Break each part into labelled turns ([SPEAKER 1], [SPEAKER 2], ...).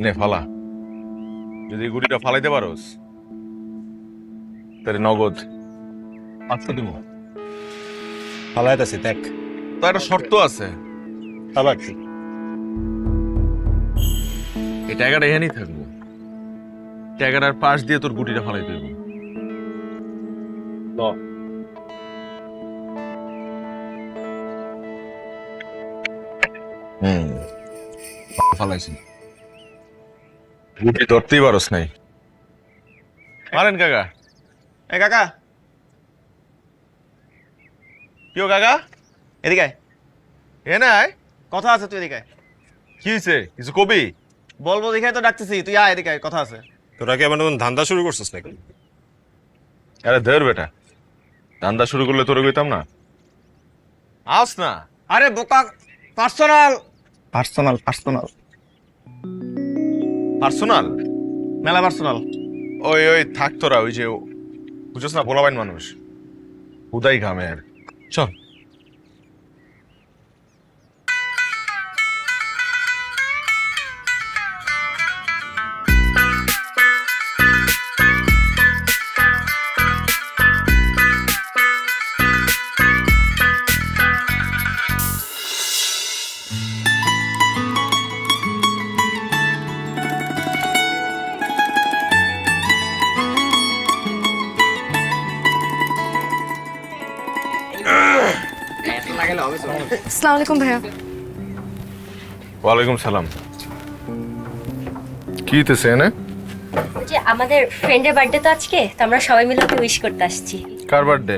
[SPEAKER 1] নে ফালা, যদি গুটিটা ফালাইতে পারোস তাহলে নগদ 500 দিব।
[SPEAKER 2] ফালাইতেছি দেখ।
[SPEAKER 1] তো একটা শর্ত আছে।
[SPEAKER 2] আবার কি?
[SPEAKER 1] এই টাকাটা এখানেই থাকবো, টাকাটার পাশ দিয়ে তোর গুটিটা ফালাই দেবো। ফালাইছি, গুটি ধরতেই পারস নাই। মারেন কাকা।
[SPEAKER 3] এ কাকা,
[SPEAKER 1] কেউ কাকা
[SPEAKER 3] এদিকে আয়।
[SPEAKER 1] এ নাই,
[SPEAKER 3] কথা আছে, তুই এদিকে আয়।
[SPEAKER 1] কি হয়েছে? কিছু কবি?
[SPEAKER 3] বলবো দেখে তো ডাকতেছি, তুই আয় এদিকে আয়, কথা আছে।
[SPEAKER 2] তোরা কি আবার নতুন ধান্দা শুরু করছিস নাকি?
[SPEAKER 1] আরে ধর বেটা, ধান্দা শুরু করলে তোরে কইতাম না? আস না।
[SPEAKER 3] আরে বোকা, পার্সোনাল পার্সোনাল পার্সোনাল
[SPEAKER 1] পার্সোনাল?
[SPEAKER 3] মেলা পার্সোনাল।
[SPEAKER 1] ওই ওই থাক তোরা, ওই যে বুঝছ না পোলাবাইন মানুষ, উদাই ঘামে আর। চল।
[SPEAKER 4] আসসালামু আলাইকুম ভাইয়া।
[SPEAKER 1] ওয়ালাইকুম সালাম। কি হইতেছে এনে?
[SPEAKER 5] যে আমাদের ফ্রেন্ডের বার্থডে তো আজকে, তো আমরা সবাই মিলে ওকে উইশ করতে আসছি।
[SPEAKER 1] কার বার্থডে?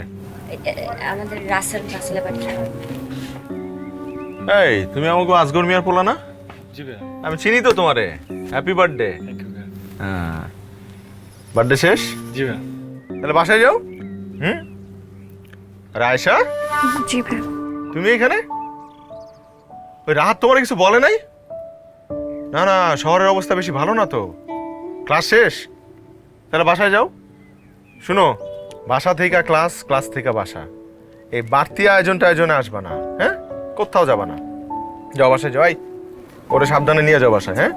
[SPEAKER 5] আমাদের রাসেলের বার্থডে।
[SPEAKER 1] এই তুমি আমাকে আজগর মিয়ার পোলা না?
[SPEAKER 2] জি ভাই।
[SPEAKER 1] আমি চিনি তো তোমারে। Happy birthday. হ্যাঁ, বার্থডে শেষ?
[SPEAKER 2] জি ভাই।
[SPEAKER 1] তাহলে বাসায় যাও। হুম। আর আয়েশা,
[SPEAKER 4] জি ভাইয়া।
[SPEAKER 1] তুমি এখানে? ওই রাহাত তোমার কিছু বলে নাই? না না, শহরের অবস্থা বেশি ভালো না তো। ক্লাস শেষ, তাহলে বাসায় যাও। শুনো, বাসা থেকে ক্লাস, ক্লাস থেকে বাসা, এই বাড়তি আয়োজনে আসবা না। হ্যাঁ, কোথাও যাবা না। যাও বাসায় যাও। ওরে সাবধানে নিয়ে যাও বাসায়। হ্যাঁ,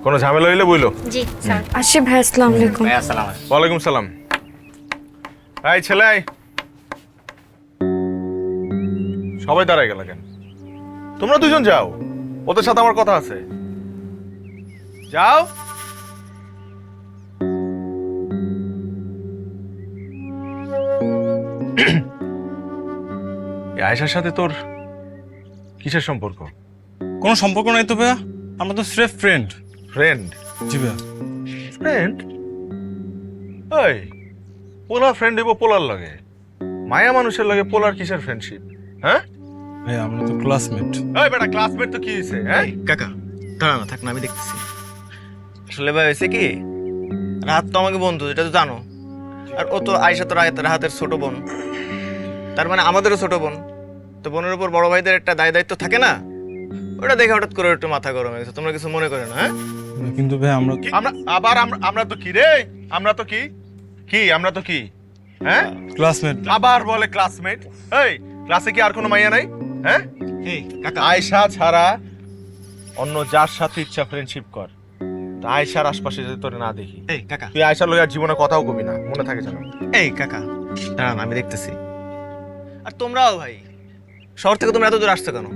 [SPEAKER 1] কোনো ঝামেলা হইলে বইলো।
[SPEAKER 5] জি স্যার।
[SPEAKER 4] আসি ভাইয়া, আসসালামু আলাইকুম।
[SPEAKER 1] ওয়ালাইকুম সালাম। এই ছেলে আয়। সবাই দাঁড়ায় গেল কেন? তোমরা দুজন যাও, ওদের সাথে আমার কথা আছে। যাও। এই আয়েশার সাথে তোর কিসের সম্পর্ক?
[SPEAKER 2] কোনো সম্পর্ক নাই তো ভাইয়া, আমরা তো স্রেফ ফ্রেন্ড।
[SPEAKER 1] ফ্রেন্ড?
[SPEAKER 2] জি ভাইয়া।
[SPEAKER 1] ফ্রেন্ড? ওই পোলার ফ্রেন্ড হইব পোলার লাগে, মায়া মানুষের লাগে পোলার কিসের ফ্রেন্ডশিপ? হ্যাঁ
[SPEAKER 2] ভাইয়া আমরা তো ক্লাসমেট।
[SPEAKER 1] ওই বেটা, ক্লাসমেট তো কি হইছে? হ্যাঁ,
[SPEAKER 3] এই কাকা, দাঁড়া না, থাক না, আমি দেখতেছি। আসলে ভাই হয়েছে কি, রাহাত তো আমাকে বন্ধু, এটা তো জানো। আর ও তো আয়েশা তো রাহাতের ছোট বোন, তার মানে আমাদেরও ছোট বোন। তো বোনের উপর বড় ভাইদের একটা দায় দায়িত্ব থাকে না? ওটা দেখে হঠাৎ করে একটু মাথা গরম হয়ে গেছে। তোমরা কিছু মনে করে না? হ্যাঁ,
[SPEAKER 2] কিন্তু ভাই আমরা
[SPEAKER 1] আমরা আবার আমরা তো কি রে? আমরা তো কি কি আমরা তো কি? হ্যাঁ,
[SPEAKER 2] ক্লাসমেট।
[SPEAKER 1] আবার বলে ক্লাসমেট। এই ক্লাসে কি আর কোনো মাইয়া নাই? হ্যাঁ,
[SPEAKER 3] এই কাকা,
[SPEAKER 1] আয়েশা ছাড়া অন্য যার সাথে ইচ্ছা ফ্রেন্ডশিপ কর, আয়েশার আশপাশে যদি তোরে না দেখি।
[SPEAKER 3] এই কাকা,
[SPEAKER 1] তুই আয়েশার লইয়া জীবনে কথাও কবি না, মনে থাকে যেন।
[SPEAKER 3] এই কাকা, দাঁড়া না, আমি দেখতেছি। আর তোমরাও ভাই, শহর থেকে তোমরা এত দূর আসছো কেন?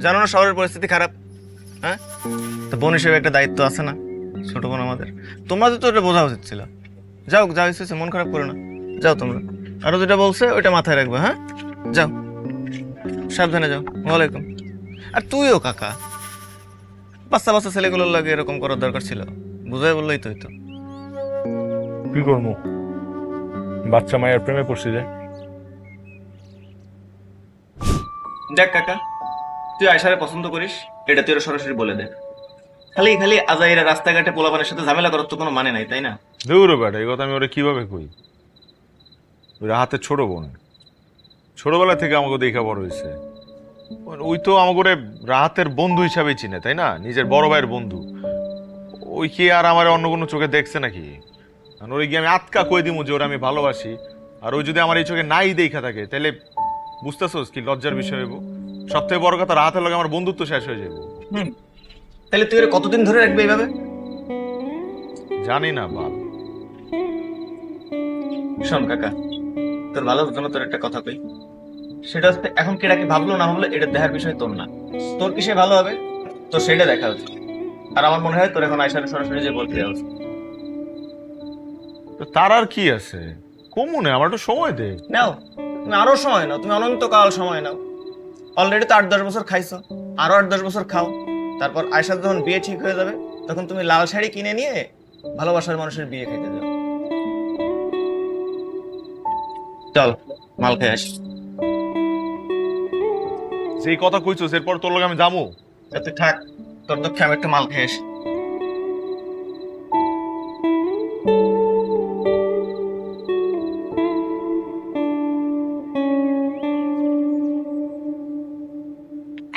[SPEAKER 3] জানো না শহরের পরিস্থিতি খারাপ? হ্যাঁ, তো বোন হিসেবে একটা দায়িত্ব আছে না, ছোট বোন আমাদের। তোমাদের তো এটা বোঝা উচিত ছিল। যাও, যা হয়েছে মন খারাপ করো না, যাও তোমরা। আরো যেটা বলছে ওইটা মাথায় রাখবে। হ্যাঁ, যাও, সাবধানে যাও। ওয়ালাইকুম। আর তুইও কাকা, বাচ্চা বাচ্চা ছেলেগুলোর লাগে এরকম করার দরকার ছিল? বুঝাই বললেই তো হইতো।
[SPEAKER 1] কি করবো, বাচ্চা মায়ের প্রেমে পড়ছি যে।
[SPEAKER 3] দেখ কাকা, তুই আয়সারে পছন্দ করিস, এটা তুই ওরা সরাসরি বলে দে। খালি খালি আজাইরা রাস্তাঘাটে পোলাপানের সাথে ঝামেলা করার তো কোনো মানে নাই, তাই না?
[SPEAKER 1] দূর বেটা, এই কথা আমি ওরা কিভাবে কই? ওই রাহাতের ছোট বোন, ছোটবেলা থেকে আমাকে দেখা বড় হয়েছে। ওই তো আমাকে রাহাতের বন্ধু হিসাবে চিনে, তাই না? নিজের বড় ভাইয়ের বন্ধু। ওই কি আর আমার অন্য কোনো চোখে দেখছে নাকি? ওই গিয়ে আমি আটকা কই দিমু যে ওরা আমি ভালোবাসি, আর ওই যদি আমার এই চোখে নাই দেখা থাকে, তাহলে বুঝতেছোস কি লজ্জার বিষয় হইব? সব থেকে বড় কথা, রাহাতের লগে আমার বন্ধুত্ব শেষ হয়ে যাবো।
[SPEAKER 3] তাহলে তুই এর কতদিন ধরে রাখবে এইভাবে?
[SPEAKER 1] জানি না বাল।
[SPEAKER 3] শোন কাকা, তোর ভালোর জন্য তোর একটা কথা কই। সেটা হচ্ছে এখন কেটা কি ভাবলো না ভাবলো এটা দেখার বিষয় তোর না। তোর কিসে ভালো হবে তো সেটা দেখা উচিত। আর আমার মনে হয় তোর এখন আয়সার সরাসরি যে বলতে যাওয়া উচিত।
[SPEAKER 1] তো তার আর কি আছে, কমুনে আমার একটু সময় দে।
[SPEAKER 3] নাও, তুমি আরো সময় নাও, তুমি অনন্তকাল সময় নাও। অলরেডি তো 8-10 বছর খাইছো, আরো 8-10 বছর খাও। তারপর আয়সার যখন বিয়ে ঠিক হয়ে যাবে তখন তুমি লাল শাড়ি কিনে নিয়ে ভালোবাসার মানুষের বিয়ে খাইতে যাও। চল মাল খেয়ে আসি।
[SPEAKER 1] যেই কথা কইছস এরপর তোর লগে আমি যামু।
[SPEAKER 3] তুই থাক, তোর দক্ষে আমি একটা মাল খেয়ে আসি।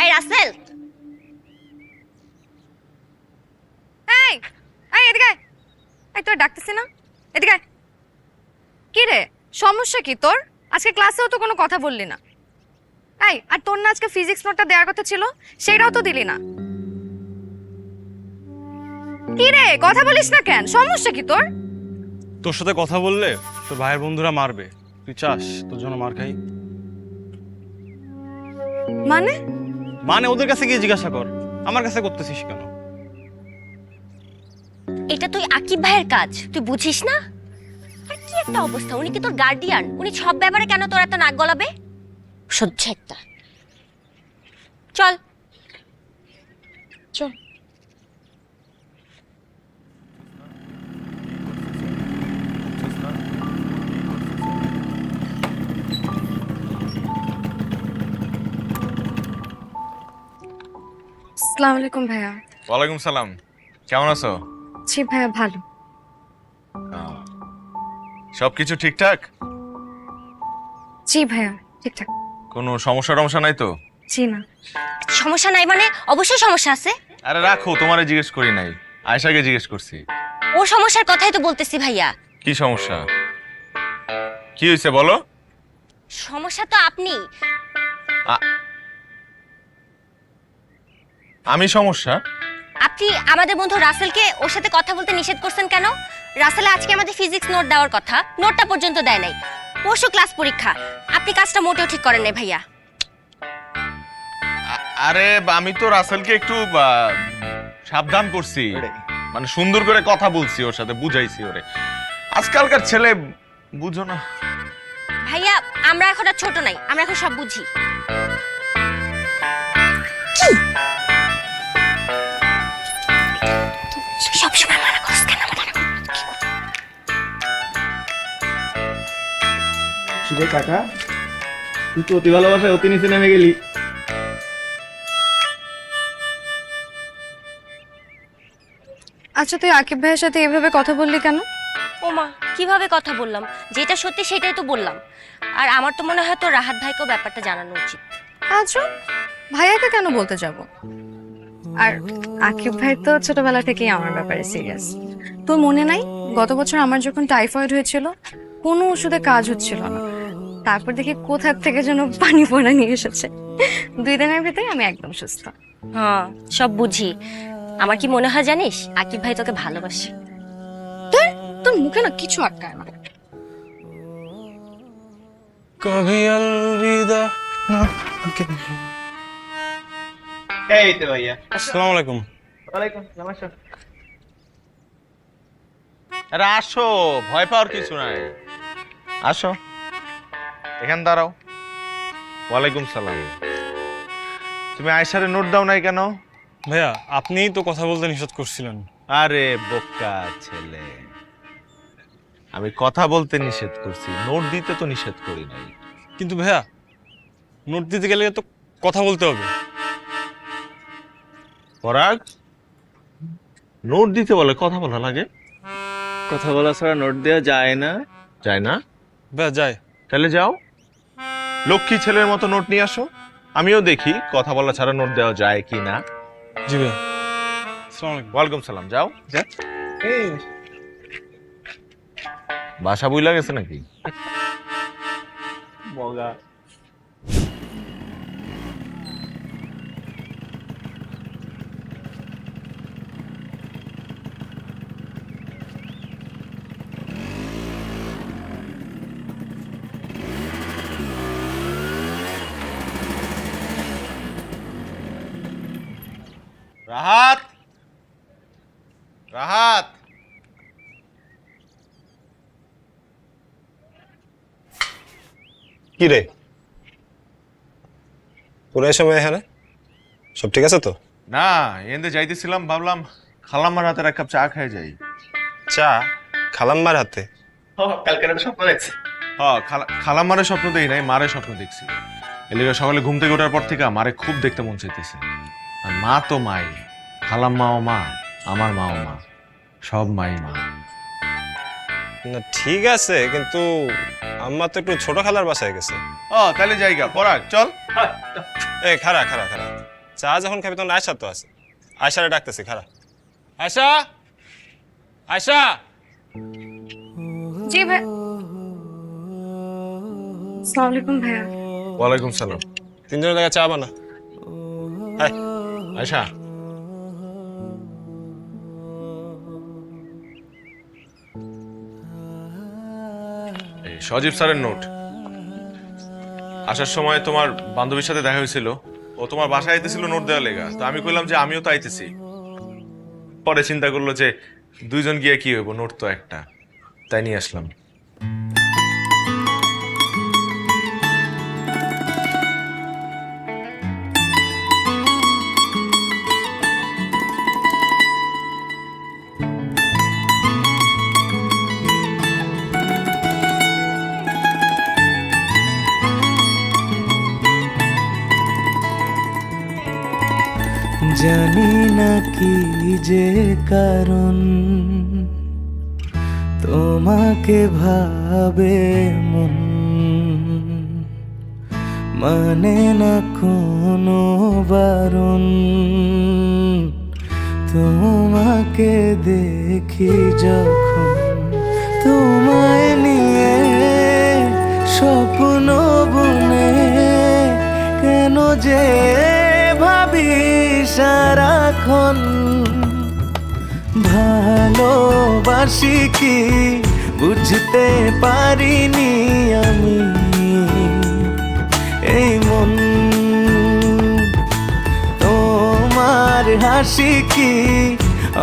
[SPEAKER 5] এই রাসেল,
[SPEAKER 4] এই এই এদিকে আয়। এই তোর ডাকতেছি না, এদিকে আয়। কি রে, সমস্যা কি তোর? আজকে ক্লাসেও তো কোনো কথা বললি না। এই, আর তোর না আজকে ফিজিক্স নোটটা দেওয়ার কথা ছিল, সেটাও তো দিলি না। কি রে, কথা বলিস না কেন? সমস্যা কি তোর?
[SPEAKER 2] তোর সাথে কথা বললে তোর ভাইয়ের বন্ধুরা মারবে। তুই চাস তোর জন্য মার খাই?
[SPEAKER 4] মানে
[SPEAKER 2] মানে ওদের কাছে গিয়ে জিজ্ঞাসা কর, আমার কাছে করতেছিস কেন?
[SPEAKER 5] এটা তুই আকিব ভাইয়ের কাজ, তুই বুঝিস না? আর কি একটা অবস্থা, উনি কি তোর গার্ডিয়ান? উনি সব ব্যাপারে কেন তোর এত নাক গলাবে? সহ্য একটা। চল
[SPEAKER 4] চল। আসসালামু আলাইকুম ভাইয়া।
[SPEAKER 1] ওয়ালাইকুম সালাম, কেমন আছো?
[SPEAKER 4] জি ভাইয়া, ভালো।
[SPEAKER 1] সবকিছু ঠিকঠাক?
[SPEAKER 4] জি ভাইয়া, ঠিকঠাক।
[SPEAKER 1] কোনো সমস্যা টমস্যা নাই তো?
[SPEAKER 4] জি না।
[SPEAKER 5] সমস্যা নাই মানে? অবশ্যই সমস্যা আছে।
[SPEAKER 1] আরে রাখো, তোমারে জিজ্ঞেস করি নাই, আয়েশাকে জিজ্ঞেস করছি।
[SPEAKER 5] ও সমস্যার কথাই তো বলতেছি ভাইয়া।
[SPEAKER 1] কি সমস্যা, কি হয়েছে বলো?
[SPEAKER 5] সমস্যা তো আপনি।
[SPEAKER 1] আমি সমস্যা?
[SPEAKER 5] আপনি আমাদের বন্ধু রাসেলকে ওর সাথে কথা বলতে নিষেধ করছেন কেন? রাসেল আজকে আমাদের ফিজিক্স নোট দেওয়ার কথা, নোটটা পর্যন্ত দেয় নাই। পরশু ক্লাস পরীক্ষা, আপনি কাজটা মোটেও ঠিক করেন নাই ভাইয়া।
[SPEAKER 1] আরে আমি তো রাসেলকে একটু সাবধান করছি, মানে সুন্দর করে কথা বলছি ওর সাথে, বুঝাইছি ওরে। আজকালকার ছেলে বুঝো না
[SPEAKER 5] ভাইয়া, আমরা এখন আর ছোট নাই, আমরা এখন সব বুঝি। সবসময় মানা করছ কেন?
[SPEAKER 3] কিরে কাকা, তুই তো অতি ভালোবাসায় অতি নিচে নেমে গেলি।
[SPEAKER 4] আচ্ছা, তুই আকিব ভাইয়ের সাথে এভাবে কথা বললি কেন?
[SPEAKER 5] ওমা, কিভাবে কথা বললাম? যেটা সত্যি সেটাই তো বললাম। আর আমার তো মনে হয় তো রাহাত ভাইকেও ব্যাপারটা জানানো উচিত।
[SPEAKER 4] আচ্ছা, ভাইয়াকে কেন বলতে যাব? আর আকিব ভাই তো ছোটবেলা থেকেই আমার ব্যাপারে সিরিয়াস। তোর মনে নাই, গত বছর আমার যখন টাইফয়েড হয়েছিল, কোনো ওষুধে কাজ হচ্ছিল না। তারপর দেখি কোথার থেকে যেন পানি পোনা নিয়ে এসেছে। 2 দিনের ভিতরে আমি একদম সুস্থ।
[SPEAKER 5] হ্যাঁ, সব বুঝি। আমার কি মনে হয় জানিস, আকিব ভাই তোকে ভালোবাসে।
[SPEAKER 4] তোর মুখে না কিছু আটকায় না।
[SPEAKER 2] কভি আলবিদা।
[SPEAKER 3] এই তো ভাইয়া।
[SPEAKER 2] আসসালামু আলাইকুম।
[SPEAKER 3] ওয়ালাইকুম নমস্কার।
[SPEAKER 1] আরে আসো, ভয় পাওয়ার কিছু নাই, আসো এখানে দাঁড়াও। ওয়ালাইকুম সালাম। তুমি আয়েশারে নোট দাও নাই কেন?
[SPEAKER 2] ভাইয়া, আপনিই তো কথা বলতে নিষেধ করছিলেন।
[SPEAKER 1] আরে বোকা ছেলে, আমি কথা বলতে নিষেধ করছি, নোট দিতে তো নিষেধ করি নাই।
[SPEAKER 2] কিন্তু ভাইয়া, নোট দিতে গেলে তো কথা বলতে হবে।
[SPEAKER 1] পরাগ, নোট দিতে বলে কথা বলা লাগে?
[SPEAKER 3] কথা বলা ছাড়া নোট দেওয়া যায় না।
[SPEAKER 1] যায় না?
[SPEAKER 2] ভাইয়া যায়।
[SPEAKER 1] তাহলে যাও, লক্ষ্মী ছেলের মতো নোট নিয়ে আসো, আমিও দেখি কথা বলা ছাড়া নোট দেওয়া যায় কি না।
[SPEAKER 2] জি ভাইয়া। আসসালামু আলাইকুম।
[SPEAKER 1] ওয়ালাইকুম সালাম। যাও যা। বাসা বুইলা গেছে নাকি?
[SPEAKER 3] মগা।
[SPEAKER 1] রাহাত, রাহাত।
[SPEAKER 6] কি রে, পুরো এই সময় এখানে সব ঠিক আছে তো?
[SPEAKER 1] না, এন্দে যাইতেছিলাম, ভাবলাম খালাম্মার হাতের এক কাপ চা খেয়ে যাই।
[SPEAKER 6] চা খালাম্মার হাতে?
[SPEAKER 3] কালকে একটা স্বপ্ন দেখছি।
[SPEAKER 1] হ্যাঁ, খালাম্মারে স্বপ্ন দেই নাই, মারে স্বপ্ন দেখছি। এলিগা সকালে ঘুম থেকে ওঠার পর থেকে মারে খুব দেখতে মন চাইতেছে। আর মা তো মাই, খালাম্মাও মা, আমার মাও মা, সব মাই মা।
[SPEAKER 6] না ঠিক আছে, কিন্তু আম্মা তো একটু ছোট খালার বাসায় গেছে।
[SPEAKER 1] ও তাহলে জায়গা পরাগ, চল।
[SPEAKER 6] এ খারা খারা খারা, চা যখন খাবি তখন আয়সা তো আছে, আয়সারে ডাকতেছি, খারা। আয়সা, আয়সা।
[SPEAKER 4] জি ভাই। আসসালামু আলাইকুম ভাইয়া।
[SPEAKER 1] ওয়ালাইকুম সালাম।
[SPEAKER 6] তিনজনের জায়গায় চা বানা। হাই
[SPEAKER 1] আয়শা, এই সজীব স্যারের নোট। আসার সময় তোমার বান্ধবীর সাথে দেখা হয়েছিল, ও তোমার বাসায় আইতেছিল নোট দেওয়া লেগা। তো আমি কইলাম যে আমিও তো আইতেছি। পরে চিন্তা করলো যে দুইজন গিয়ে কি হইব, নোট তো একটা, তাই নিয়ে আসলাম।
[SPEAKER 7] জানি না কি যে কারণ তোমাকে ভাবে মন, মানে না কোনো বারণ। তোমাকে দেখি যখন, তোমায় নিয়ে স্বপ্ন বনে, কেন যে ভাবি সারাক্ষণ। ভালোবাসি কি বুঝতে পারিনি আমি, এই মন তোমার হাসি কি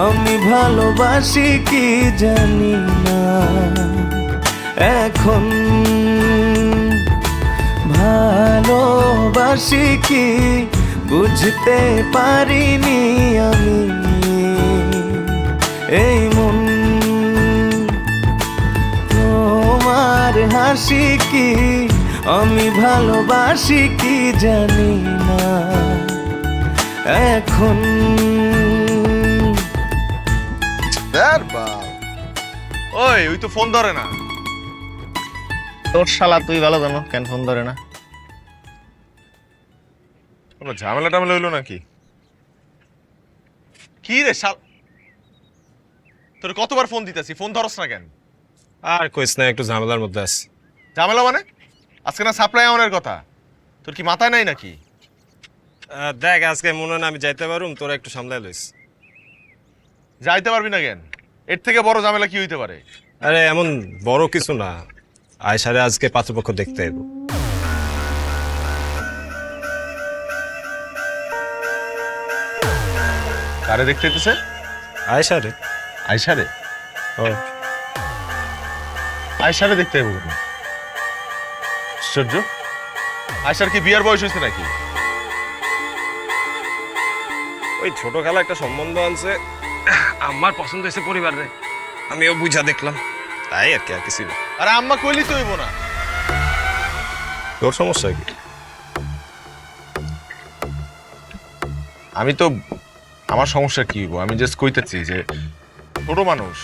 [SPEAKER 7] আমি ভালোবাসি কি জানি না এখন। ভালোবাসি কি বুঝতে পারিনি আমি, এই মন তোমার হাসি কি আমি ভালোবাসি কি জানি না এখন।
[SPEAKER 1] ওই ওই তো ফোন ধরে না।
[SPEAKER 3] তোর শালা তুই ভালো জানো কেন ফোন ধরে না।
[SPEAKER 1] কোনো ঝামেলা টামেলা হইলো নাকি? কি রে শাল, তোর কতবার ফোন দিতেছি, ফোন ধরস না কেন?
[SPEAKER 6] আর কইস না, একটু ঝামেলার মধ্যে আছে।
[SPEAKER 1] ঝামেলা মানে? আজকে না সাপ্লাই আমানের কথা, তোর কি মাথায় নাই নাকি?
[SPEAKER 6] দেখ আজকে মনে হয় না আমি যাইতে পারুম, তোরা একটু সামলাই লইস।
[SPEAKER 1] যাইতে পারবি না কেন? এর থেকে বড় ঝামেলা কি হইতে পারে?
[SPEAKER 6] আরে এমন বড় কিছু না, আয়সারে আজকে পাত্রপক্ষ দেখতে এবো।
[SPEAKER 1] কারে দেখতে যেতেছে?
[SPEAKER 6] আয়সারে?
[SPEAKER 1] আয়শারে?
[SPEAKER 6] ও
[SPEAKER 1] আয়শারে দেখতে যাবো কেন? আশ্চর্য, আয়শার কি বিয়ার বয়স হয়েছে নাকি?
[SPEAKER 6] ওই ছোট খেলা একটা সম্বন্ধ আনছে, আমার পছন্দ হয়েছে পরিবারে, আমিও বুঝা দেখলাম, তাই আর কি, আর কিছু না।
[SPEAKER 1] আরে আম্মা কইলি তো হইব না।
[SPEAKER 6] তোর সমস্যা কি?
[SPEAKER 1] আমি তো, আমার সমস্যা কি হইব, আমি জাস্ট কইতেছি যে ছোট মানুষ,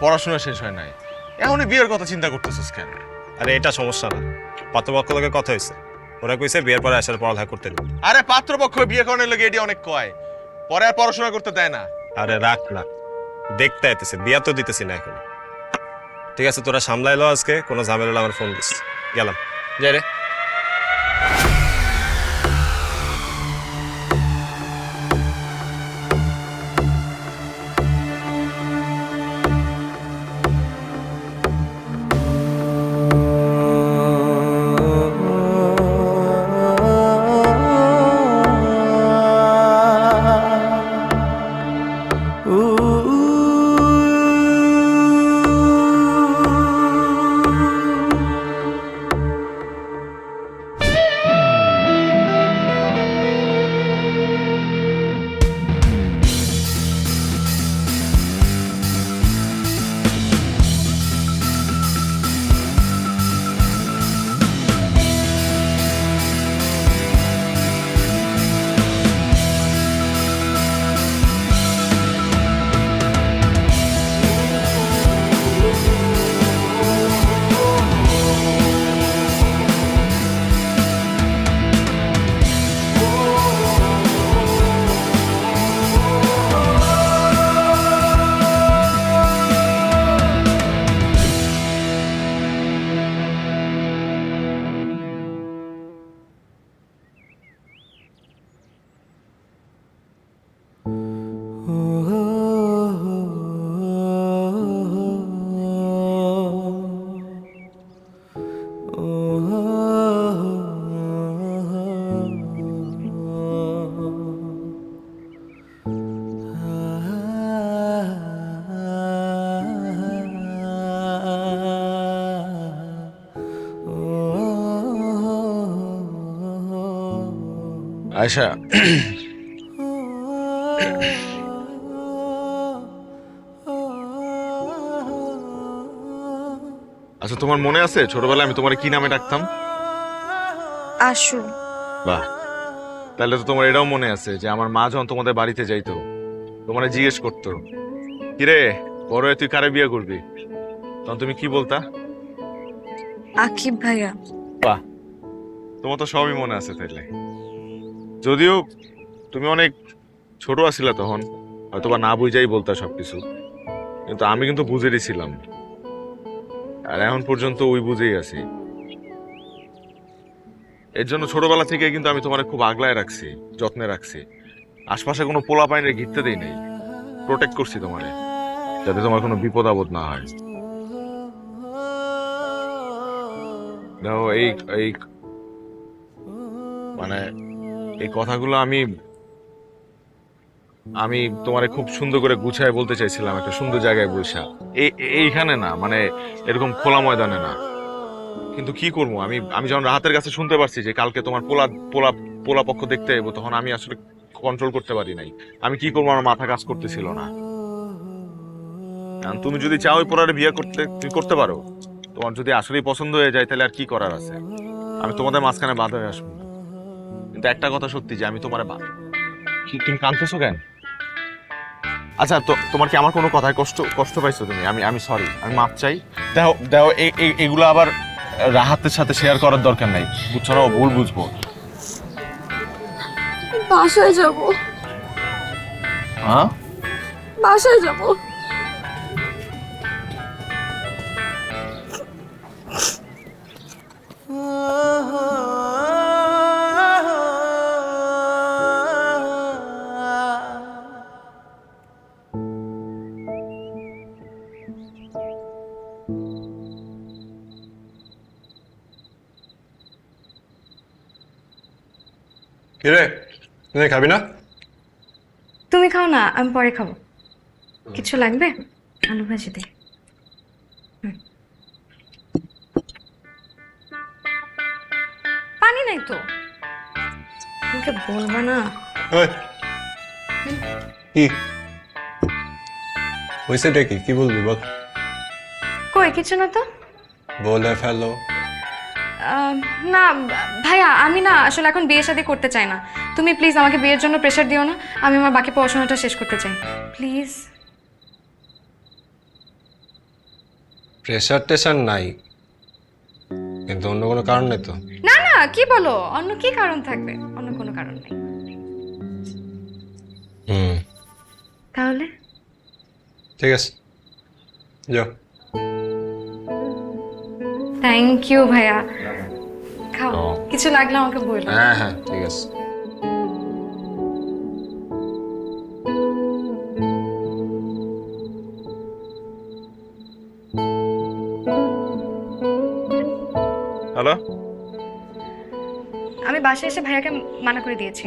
[SPEAKER 1] পড়াশোনা শেষ হয় নাই, এখনই বিয়ের কথা চিন্তা করতেছিস কেন?
[SPEAKER 6] আরে এটা সমস্যা না, পাত্রপক্ষ লোকে কথা হয়েছে, ওরা কইছে বিয়ের পরে আসার পড়ালেখা করতে দেবে।
[SPEAKER 1] আরে পাত্রপক্ষ বিয়ে করানোর লাগে এটি অনেক কয়, পরে আর পড়াশোনা করতে দেয় না।
[SPEAKER 6] আরে রাখ না, দেখতে আইতেছে, বিয়া তো দিতেছি না এখন। ঠিক আছে তোরা সামলাইলো, আজকে কোনো ঝামেলা হলে আমার ফোন দিস। গেলাম, যাই রে।
[SPEAKER 1] আয়শা, আচ্ছা তোমার মনে আছে ছোটবেলায় আমি তোমার কি নামে ডাকতাম?
[SPEAKER 4] আশু।
[SPEAKER 1] বাহ, তাহলে তো তোমার এটাও মনে আছে যে আমার মা যখন তোমাদের বাড়িতে যাইতো তোমার জিজ্ঞেস করতো, কিরে বড় হয়ে তুই কারে বিয়ে করবি, তখন তুমি কি বলতা?
[SPEAKER 4] আকিব ভাইয়া।
[SPEAKER 1] বাহ, তোমার তো সবই মনে আছে তাইলে। যদিও তুমি অনেক ছোট আছিলা তখন, হয়তোবা না বুঝাই বলতা সবকিছু, কিন্তু আমি কিন্তু বুঝেরই ছিলাম, আর এখন পর্যন্ত ওই বুঝেই আছি। এর জন্য ছোটবেলা থেকে কিন্তু আমি তোমার খুব আগলায় রাখছি, যত্নে রাখছি। আশপাশে কোনো পোলা পাইনে ঘিরতে দেই নাই, প্রোটেক্ট করছি তোমারে, যাতে তোমার কোনো বিপদ আপদ না হয়। দেখো এই এই মানে এই কথাগুলো আমি আমি তোমারে খুব সুন্দর করে গুছায় বলতে চাইছিলাম, একটা সুন্দর জায়গায় বসা, এইখানে না, মানে এরকম খোলা ময়দানে না। কিন্তু কি করবো, আমি যখন রাহাতের কাছে শুনতে পারছি যে কালকে তোমার পোলা পোলা পোলা পক্ষ দেখতে এবো, তখন আমি আসলে কন্ট্রোল করতে পারি নাই। আমি কি করবো, আমার মাথা কাজ করতেছিল না। তুমি যদি চাও ওই পোলারে বিয়ে করতে, তুমি করতে পারো। তোমার যদি আসলেই পছন্দ হয়ে যায় তাহলে আর কি করার আছে, আমি তোমাদের মাঝখানে বাধা হয়ে আসবো। কিন্তু একটা কথা সত্যি যে আমি তোমার তুমি কাঁদতেছো কেন? আচ্ছা তোমার কি আমার কোনো কথায় কষ্ট পাইছো তুমি? আমি সরি, আমি মাপ চাই। দেখো এগুলো আবার রাহাতের সাথে শেয়ার করার দরকার নাই, বুঝছো না? ও ভুল বুঝবো।
[SPEAKER 4] বাসায় যাব।
[SPEAKER 1] হ্যাঁ,
[SPEAKER 4] বাসায় যাব।
[SPEAKER 6] কিরে, তুই খাবি না?
[SPEAKER 4] তুমি খাও না, আমি পরে খাবো। কিছু লাগবে? আলু ভাজি দে। পানি নাই তো, তোমাকে বলবা না?
[SPEAKER 6] ওই কি হয়েছে? কি কি বলবি বল?
[SPEAKER 4] কই কিছু না তো।
[SPEAKER 6] বলে ফেলো।
[SPEAKER 4] না ভাইয়া, আমি না আসলে এখন বিয়ে শাদী করতে চাই না। তুমি প্লিজ আমাকে বিয়ের জন্য প্রেশার দিও না, আমি আমার বাকি পড়াশোনাটা শেষ করতে চাই, প্লিজ।
[SPEAKER 6] প্রেশার টেশার নাই, কিন্তু অন্য কোনো কারণ নেই তো?
[SPEAKER 4] না না, কি বলো, অন্য কি কারণ থাকবে? অন্য কোনো কারণ নেই। তাহলে
[SPEAKER 6] ঠিক আছে, যাও।
[SPEAKER 4] থ্যাংক ইউ ভাইয়া। খাও, কিছু লাগলে আমাকে বলো।
[SPEAKER 6] হ্যাঁ হ্যাঁ, ঠিক আছে।
[SPEAKER 1] হ্যালো,
[SPEAKER 4] আমি বাসায় এসে ভাইয়াকে মানা করে দিয়েছি,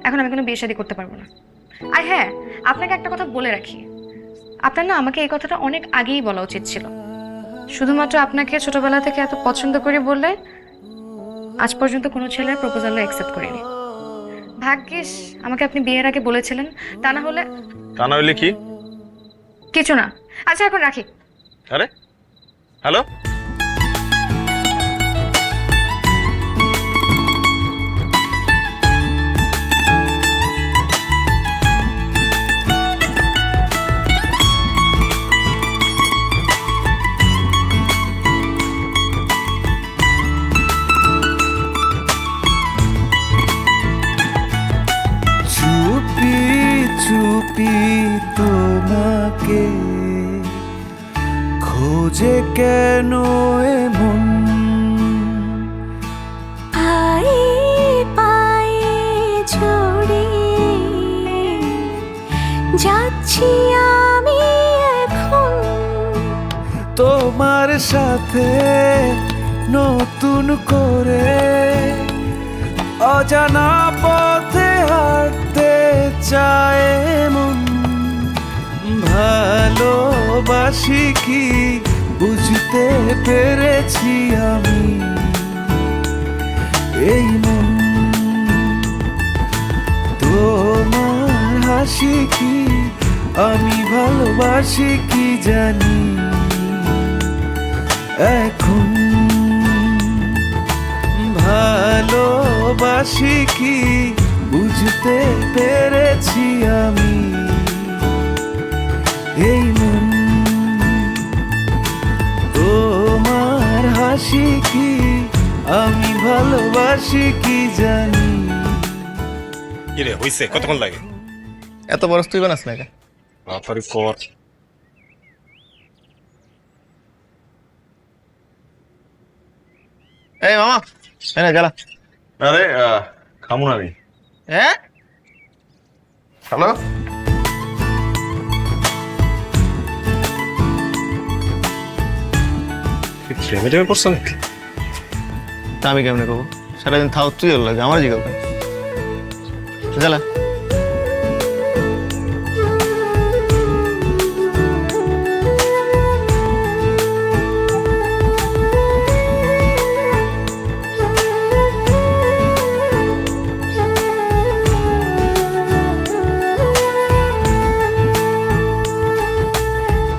[SPEAKER 4] এখন আমি কোনো বিয়ে শাদী করতে পারবো না। আর হ্যাঁ, আপনাকে একটা কথা বলে রাখি, আপনার না আমাকে এই কথাটা অনেক আগেই বলা উচিত ছিল। শুধুমাত্র আপনাকে ছোটবেলা থেকে এত পছন্দ করে বললে আজ পর্যন্ত কোনো ছেলের প্রপোজালও অ্যাকসেপ্ট করিনি। ভাগ্যিস আমাকে আপনি বিয়ের আগে বলেছিলেন, তা না হলে
[SPEAKER 1] কি?
[SPEAKER 4] কিছু না। আচ্ছা এখন রাখি।
[SPEAKER 1] আরে হ্যালো,
[SPEAKER 7] চুপি তোমাকে খোঁজে কেন এমন,
[SPEAKER 8] পায়ে ছড়িয়ে যাচ্ছি আমি এখন
[SPEAKER 7] তোমার সাথে নতুন করে অজানা পথে হাঁটতে চায় মন। ভালোবাসি কি বুঝতে পেরেছি আমি, এই মন হাসি কি আমি ভালোবাসি কি জানি এখন ভালোবাসি কি বুঝতে পেরেছি আমি এই মন তোমার হাসি কি আমি ভালোবাসি কি জানি।
[SPEAKER 6] কি রে হইছে কতক্ষণ লাগে?
[SPEAKER 3] এত বরস তুই বানাস না কেন?
[SPEAKER 6] তাড়াতাড়ি কর।
[SPEAKER 3] এই মামা এনে গেলা।
[SPEAKER 1] আরে খামু না রে।
[SPEAKER 3] হ্যাঁ
[SPEAKER 1] হ্যালো,
[SPEAKER 6] প্রেমে টেমে পড়ছো নাকি?
[SPEAKER 3] তা আমি কেমনে করবো? সারাদিন থাও তুই ওর লাগে আমার জিগাও কেন? গেলা।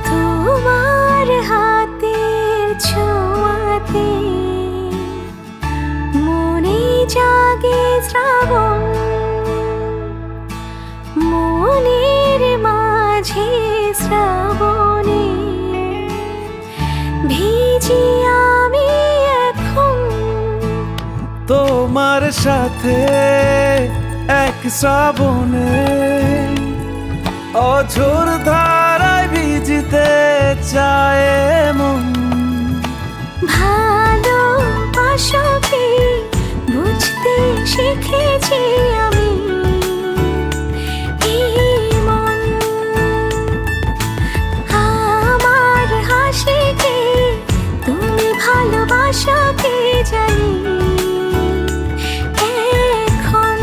[SPEAKER 8] তোমার হাতের ছোঁয়াতে মনে জাগে শ্রাবণ, মনের মাঝে শ্রাবণে ভিজি আমি এখন।
[SPEAKER 7] তোমার সাথে এক শ্রাবণে অঝোর ধারায় ভিজিতে চায় মন।
[SPEAKER 8] ভালোবাসাকে বুঝতে শিখেছি আমি এই মন। আমার হাসিকে তুমি ভালোবাসাকে জানি এখন।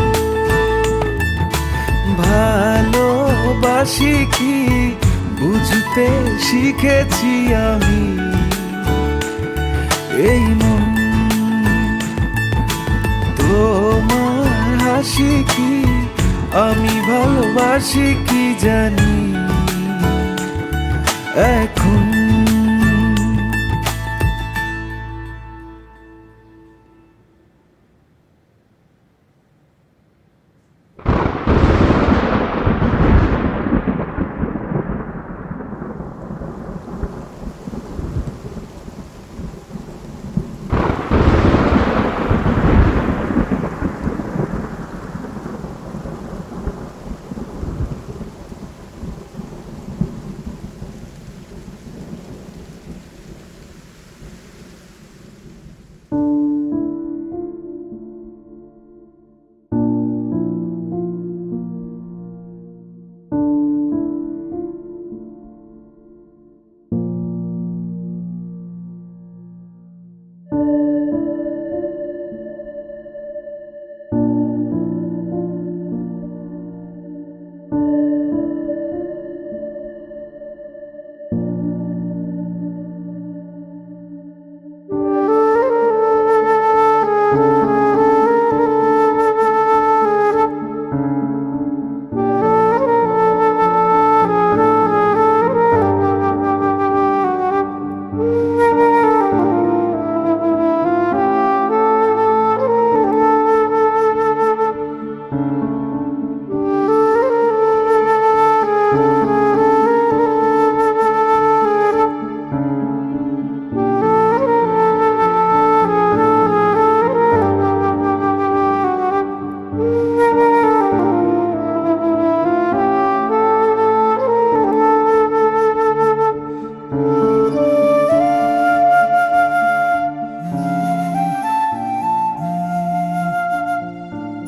[SPEAKER 7] ভালোবাসি কি বুঝতে শিখেছি আমি এই মন তোমার হাসি কি আমি ভালোবাসি কি জানি এখন।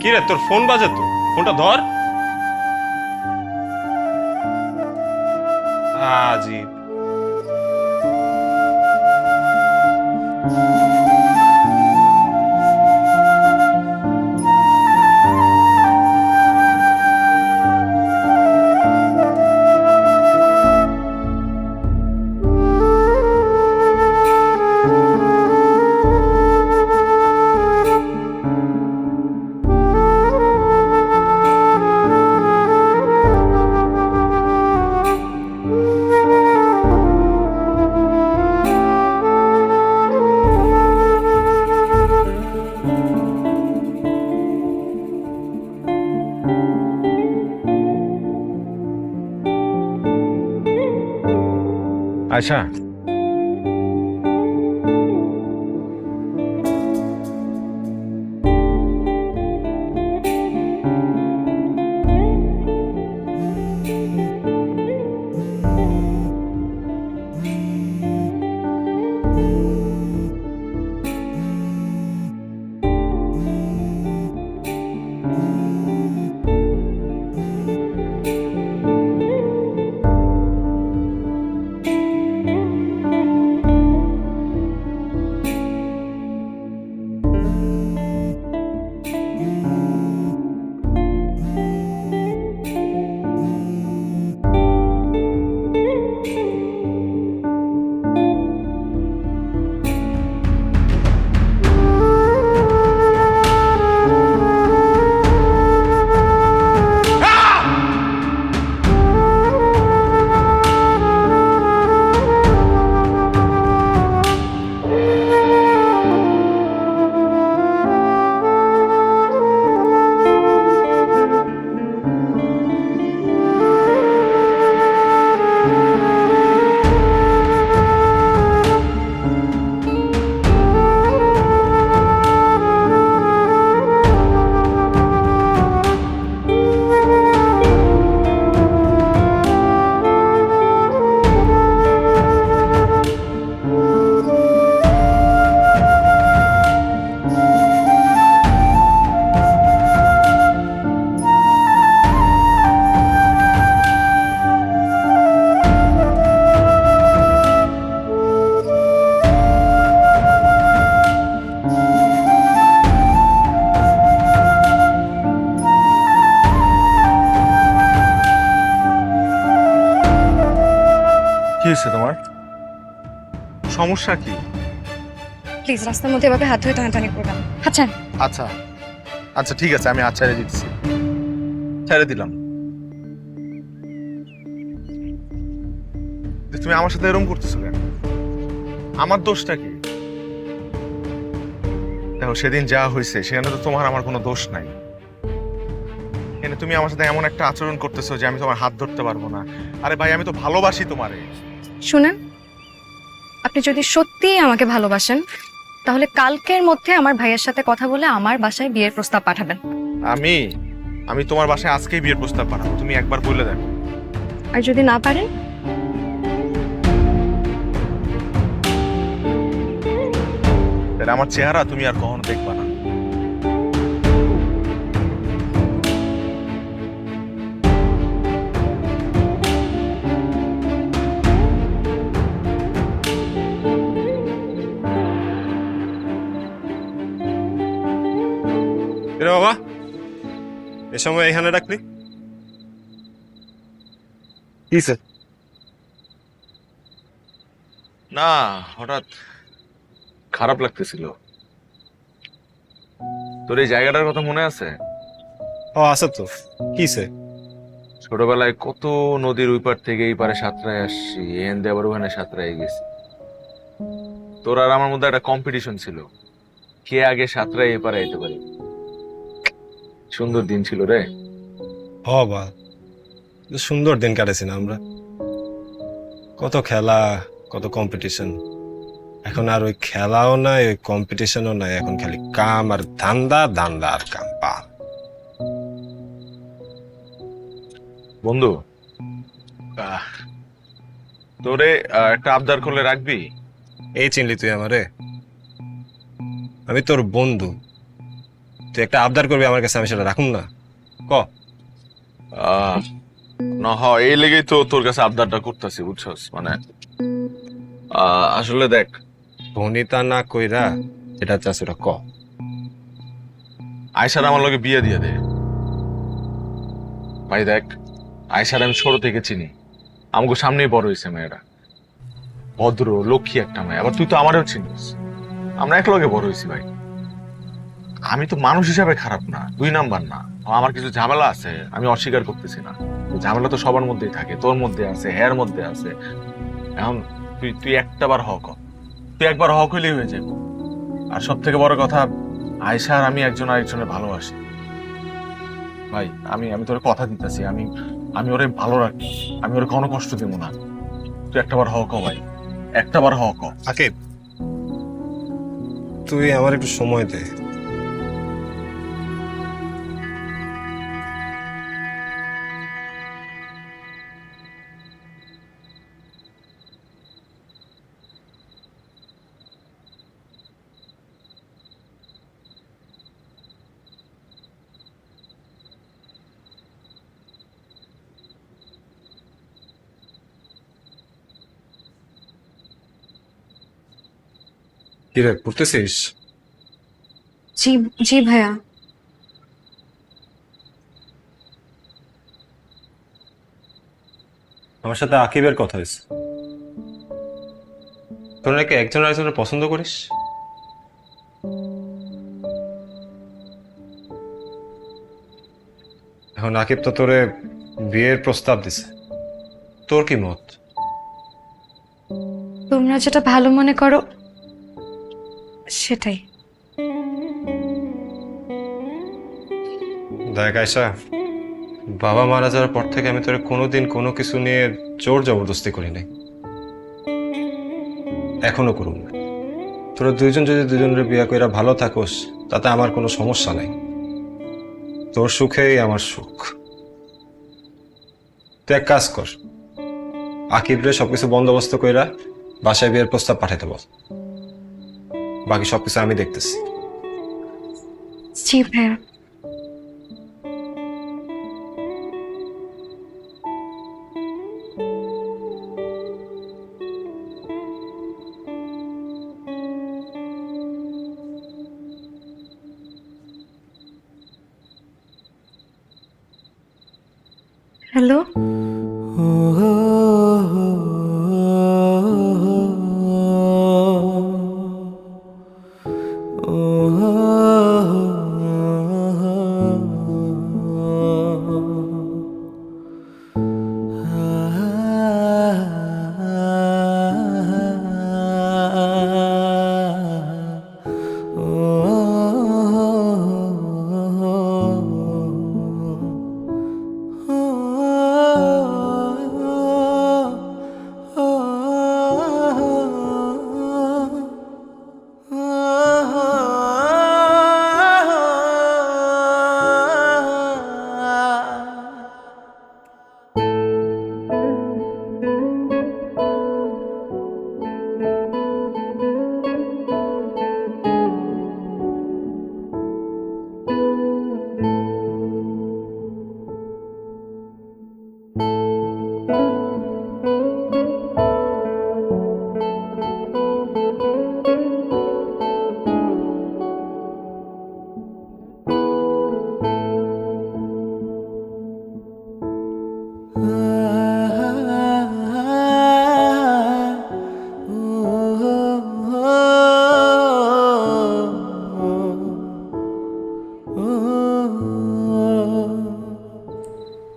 [SPEAKER 6] কি রে তোর ফোন বাজে তো, ফোনটা ধর। আজি
[SPEAKER 1] আয়শা, কি হয়েছে তোমার? সমস্যা কি?
[SPEAKER 4] প্লিজ রাস্তার মধ্যে এভাবে হাত ধরে টানাটানি করবেন। আচ্ছা
[SPEAKER 1] আচ্ছা আচ্ছা ঠিক আছে, আমি হাত ছেড়ে দিচ্ছি, ছেড়ে দিলাম। তুমি আমার সাথে এরকম করতেছো কেন? আমার দোষটা কি? দেখো, সেদিন যা হয়েছে সেখানে তো তোমার আমার কোনো দোষ নাই। এখানে তুমি আমার সাথে এমন একটা আচরণ করতেছো যে আমি তোমার হাত ধরতে পারবো না। আরে ভাই, আমি তো ভালোবাসি তোমারে।
[SPEAKER 4] শুনেন, আপনি যদি সত্যিই আমাকে ভালোবাসেন তাহলে কালকের মধ্যে আমার ভাইয়ের সাথে কথা বলে আমার বাসায় বিয়ের প্রস্তাব পাঠাবেন।
[SPEAKER 1] আমি তোমার বাসায় আজকেই বিয়ের প্রস্তাব পাঠাবো, তুমি একবার বলে দেখো।
[SPEAKER 4] আর যদি না পারেন?
[SPEAKER 1] তাহলে আমার চেহারা তুমি আর কখনো দেখবা না।
[SPEAKER 6] রে বাবা, এ সময় এখানে ডাকলি?
[SPEAKER 1] কিসে? না, হঠাৎ খারাপ লাগতেছিল। তোর এই জায়গাটার কথা মনে আছে?
[SPEAKER 6] ও আছে তো, কিসে?
[SPEAKER 1] ছোটবেলায় কত নদীর ওই পার থেকে এই পারে সাঁতরায় আসছি, এন দিয়ে আবার ওখানে সাঁতরায় গেছি। তোর আর আমার মধ্যে একটা কম্পিটিশন ছিল, কে আগে সাঁতরায় এই পারে আইতে পারে। সুন্দর দিন ছিল রে।
[SPEAKER 6] হ বা, সুন্দর দিন কাটাইছি না আমরা? কত খেলা, কত কম্পিটিশন। এখন আর ওই খেলাও নাই, ওই কম্পিটিশনও নাই, এখন খালি কাম আর ধান্দা, ধান্দা আর কাম। পা
[SPEAKER 1] বন্ধু, তোরে একটা আবদার করলে রাখবি?
[SPEAKER 6] এই চিনলি তুই আমারে? আমি তোর বন্ধু, তুই একটা আবদার করবি আমার কাছে, আমি সেটা রাখুন না? ক
[SPEAKER 1] না, এই লেগেই তো তোর কাছে আবদারটা করতেছি, বুঝছস? মানে আসলে দেখ,
[SPEAKER 6] ভনিতা না কইরা এটা চাস, ওটা ক।
[SPEAKER 1] আয়সার আমার লগে বিয়ে দিয়ে দে ভাই। দেখ, আয়সার আমি ছোট থেকে চিনি, আমাকে সামনেই বড় হয়েছে মেয়েরা, ভদ্র লক্ষ্মী একটা মেয়ে। আবার তুই তো আমারও চিনিস, আমরা এক লগে বড় হয়েছি ভাই। আমি তো মানুষ হিসাবে খারাপ না, 2 নাম্বার না। আমার কিছু ঝামেলা আছে, আমি অস্বীকার করতেছি না। ঝামেলা তো সবার মধ্যেই থাকে, তোর মধ্যে আছে, হের মধ্যে আছে। এখন তুই একটা বার হক, তুই একবার হক হইলেই হয়ে যাবে। আর সব থেকে বড় কথা, আয়সা আর আমি একজন আরেকজনের ভালোবাসি ভাই। আমি তোর কথা দিতেছি, আমি ওরে ভালো রাখি, আমি ওরে কোনো কষ্ট দেবো না। তুই একটা বার হক ভাই।
[SPEAKER 2] একটা বার হক
[SPEAKER 6] আকিব, তুই আমার একটু সময় দে। কিরে, পড়তেছিস?
[SPEAKER 4] জি জি ভাইয়া।
[SPEAKER 6] আমার সাথে আকিবের কথা হয়েছে। তোরা নাকি একজন আরেকজনের পছন্দ করিস? এখন আকিব তো তোরে বিয়ের প্রস্তাব দিছে, তোর কি মত?
[SPEAKER 4] তোমরা যেটা ভালো মনে করো সেটাই।
[SPEAKER 6] দেখ আয়শা, বাবা মারা যাওয়ার পর থেকে আমি তোরে কোনোদিন কোনো কিছু নিয়ে জোর জবরদস্তি করি নাই, এখনো করুন না। তোরা দুইজন যদি দুজনের বিয়ে কইরা ভালো থাকোস তাতে আমার কোনো সমস্যা নাই, তোর সুখেই আমার সুখ। তুই এক কাজ কর, আকিবরে সবকিছু বন্দোবস্ত কইরা বাসায় বিয়ের প্রস্তাব পাঠাতে বল, বাকি সবকিছু আমি দেখতেছি।
[SPEAKER 4] জি ভাইয়া। হ্যালো,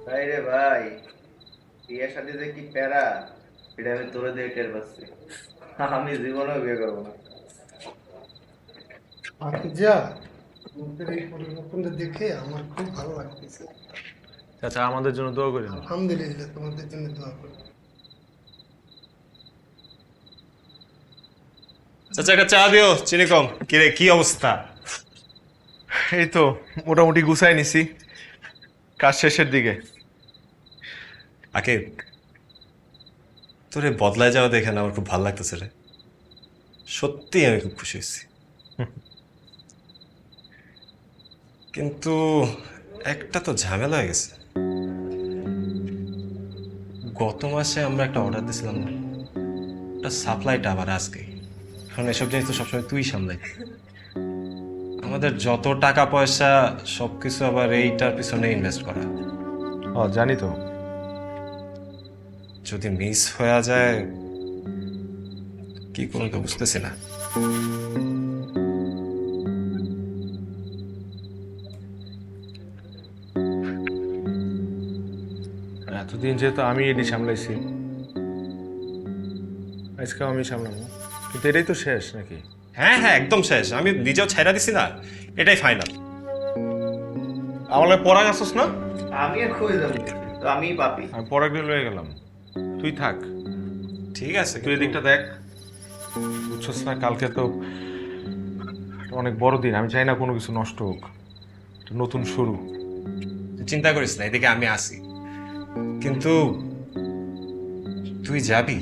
[SPEAKER 3] ভাই রে ভাই, বিয়ের সাথে যে কি প্যারা এটা আমি তোরে দিয়ে টের পাচ্ছি। আমি জীবনেও বিয়ে করবো না।
[SPEAKER 9] যা তোমাদের এই পরিবর্তনটা দেখে আমার খুব ভালো লাগতেছে।
[SPEAKER 1] চাচা আমাদের জন্য দোয়া করেন।
[SPEAKER 9] আলহামদুলিল্লাহ, তোমাদের জন্য দোয়া করি।
[SPEAKER 6] চাচা একটা চা দিও, চিনি কম। কিরে, কি অবস্থা?
[SPEAKER 1] এই তো মোটামুটি গুছাই নিছি, কাজ শেষের দিকে।
[SPEAKER 6] আকিব, তোরে বদলায় যাওয়া দেখে না আমার খুব ভালো লাগতেছে রে, সত্যি আমি খুব খুশি হয়েছি। কিন্তু একটা তো ঝামেলা হয়ে গেছে। গত মাসে আমরা একটা অর্ডার দিয়েছিলাম না, ওটা সাপ্লাইটা আবার আজকে। কারণ এসব জিনিস তো সবসময় তুই সামলাই, আমাদের যত টাকা পয়সা সবকিছু আবার এইটার পিছনে ইনভেস্ট করা।
[SPEAKER 1] জানি তো।
[SPEAKER 6] যদি মিস হয়ে যায় কি করুন তো বুঝতেছি না।
[SPEAKER 1] এতদিন যেহেতু আমি এটি সামলাইছি, আজকেও আমি সামলাবো, কিন্তু এটাই তো শেষ নাকি?
[SPEAKER 6] হ্যাঁ হ্যাঁ, একদম শেষ। আমি নিজেও ছাইরা দিছি না, এটাই ফাইনাল।
[SPEAKER 1] আমার লাগে পরাগ আসছ না?
[SPEAKER 3] আমি আর খুঁজে যাবো তো, আমি পাপি।
[SPEAKER 1] আমি পরাগ নিয়ে লয়ে গেলাম, তুই থাক।
[SPEAKER 6] ঠিক আছে,
[SPEAKER 1] তুই এদিকটা দেখ। বুঝছস না, কালকে তো অনেক বড় দিন, আমি চাই না কোনো কিছু নষ্ট হোক, একটা নতুন শুরু।
[SPEAKER 6] তুই চিন্তা করিস না, এদিকে আমি আসি। কিন্তু তুই যাবি?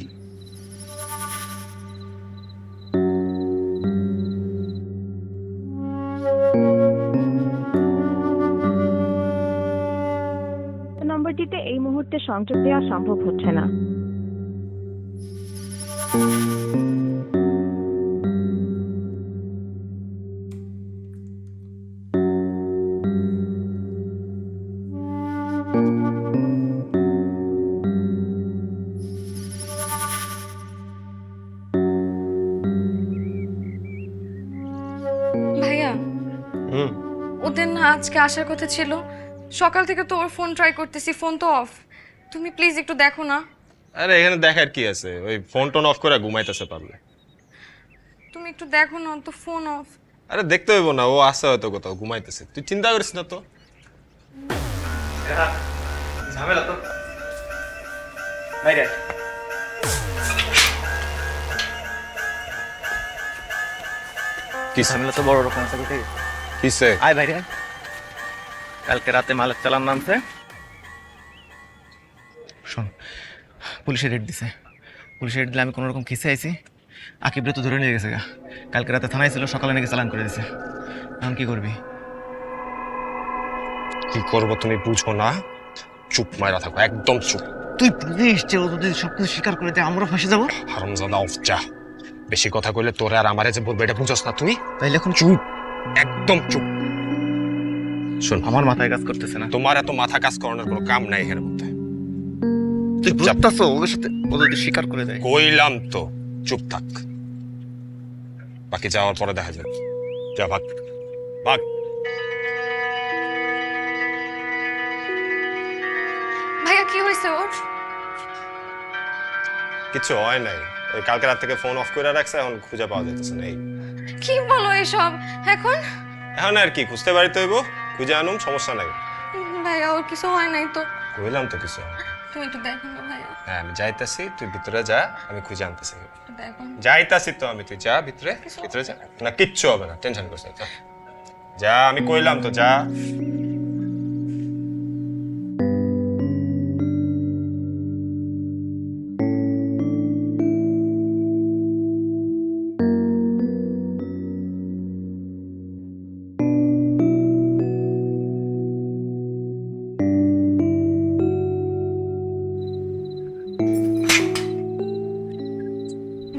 [SPEAKER 10] নম্বরটিতে এই মুহূর্তে সংযোগ দেওয়া সম্ভব হচ্ছে না।
[SPEAKER 4] ভাইয়া,
[SPEAKER 6] হুম।
[SPEAKER 4] ওদের না আজকে আসার কথা ছিল, সকাল থেকে তো ওর ফোন ট্রাই করতেছি, ফোন তো অফ। তুমি প্লিজ একটু দেখো না।
[SPEAKER 6] আরে এখানে দেখার কি আছে, ওই ফোন টোন অফ করে ঘুমাইতেছে পারলে।
[SPEAKER 4] তুমি একটু দেখো না, তো ফোন অফ।
[SPEAKER 6] আরে দেখতে হইব না, ও আসছে হয়তো কোথাও ঘুমাইতেছে, তুই চিন্তা করিস না তো।
[SPEAKER 3] ঝামেলা তো বাইরে
[SPEAKER 6] কি
[SPEAKER 3] ঝামেলা তো বড় রকম আছে বুঝে
[SPEAKER 6] কিসে?
[SPEAKER 3] আয় বাইরে আয়। কালকে রাতে মালের চালান নামছে, শোন পুলিশে রেড দিছে। পুলিশে রেড দিলে আমি কোনো রকম খিসে আইছি, আকিবরে তো ধরে নিয়ে গেছে গা। কালকে রাতে থানায় ছিল, সকালে নাকি চালান করে দিছে। এখন কি করবি?
[SPEAKER 6] কি করবো তুমি বুঝো না, চুপ মাইরা থাকো, একদম চুপ।
[SPEAKER 3] তুই বুঝিস যে ও যদি সব কিছু স্বীকার করে দেয় আমরা ফাঁসে যাবো।
[SPEAKER 6] হারামজাদা অফ যা, বেশি কথা কইলে তোরে আর আমারে যে বলবে এটা বুঝোস না তুই।
[SPEAKER 3] তাইলে এখন
[SPEAKER 6] চুপ, একদম চুপ। শোন,
[SPEAKER 3] আমার মাথায় কাজ করতেছে না।
[SPEAKER 6] তোমার এত মাথা কাজ করানোর কোনো কাম নাই এর মধ্যে।
[SPEAKER 3] তুই বুঝতেছো ওর সাথে ও যদি স্বীকার করে দেয়?
[SPEAKER 6] কইলাম তো চুপ থাক, বাকি যাওয়ার পরে দেখা যাবে। যা ভাগ ভাগ।
[SPEAKER 4] ভাইয়া কি হয়েছে ওর?
[SPEAKER 6] কিছু হয় নাই, ওই কালকে রাত থেকে ফোন অফ করে রাখছে, এখন খুঁজে পাওয়া যাইতেছে না। এই
[SPEAKER 4] কি বলো এসব এখন?
[SPEAKER 6] এখন আর কি, খুঁজতে বাড়িতে হইব, খুঁজে আনুম, সমস্যা নাই।
[SPEAKER 4] ভাইয়া ওর কিছু হয় নাই তো?
[SPEAKER 6] কইলাম তো কিছু হয় নাই।
[SPEAKER 4] তুমি একটু দেখো না ভাইয়া,
[SPEAKER 6] হ্যাঁ আমি যাইতাছি, তুই ভিতরে যা, আমি খুঁজে আনতেছি।
[SPEAKER 4] একটু দেখো না।
[SPEAKER 6] যাইতাছি তো আমি, তুই যা ভিতরে, ভিতরে যা। না কিচ্ছু হবে না, টেনশন করিস না, যা। যা, আমি কইলাম তো যা।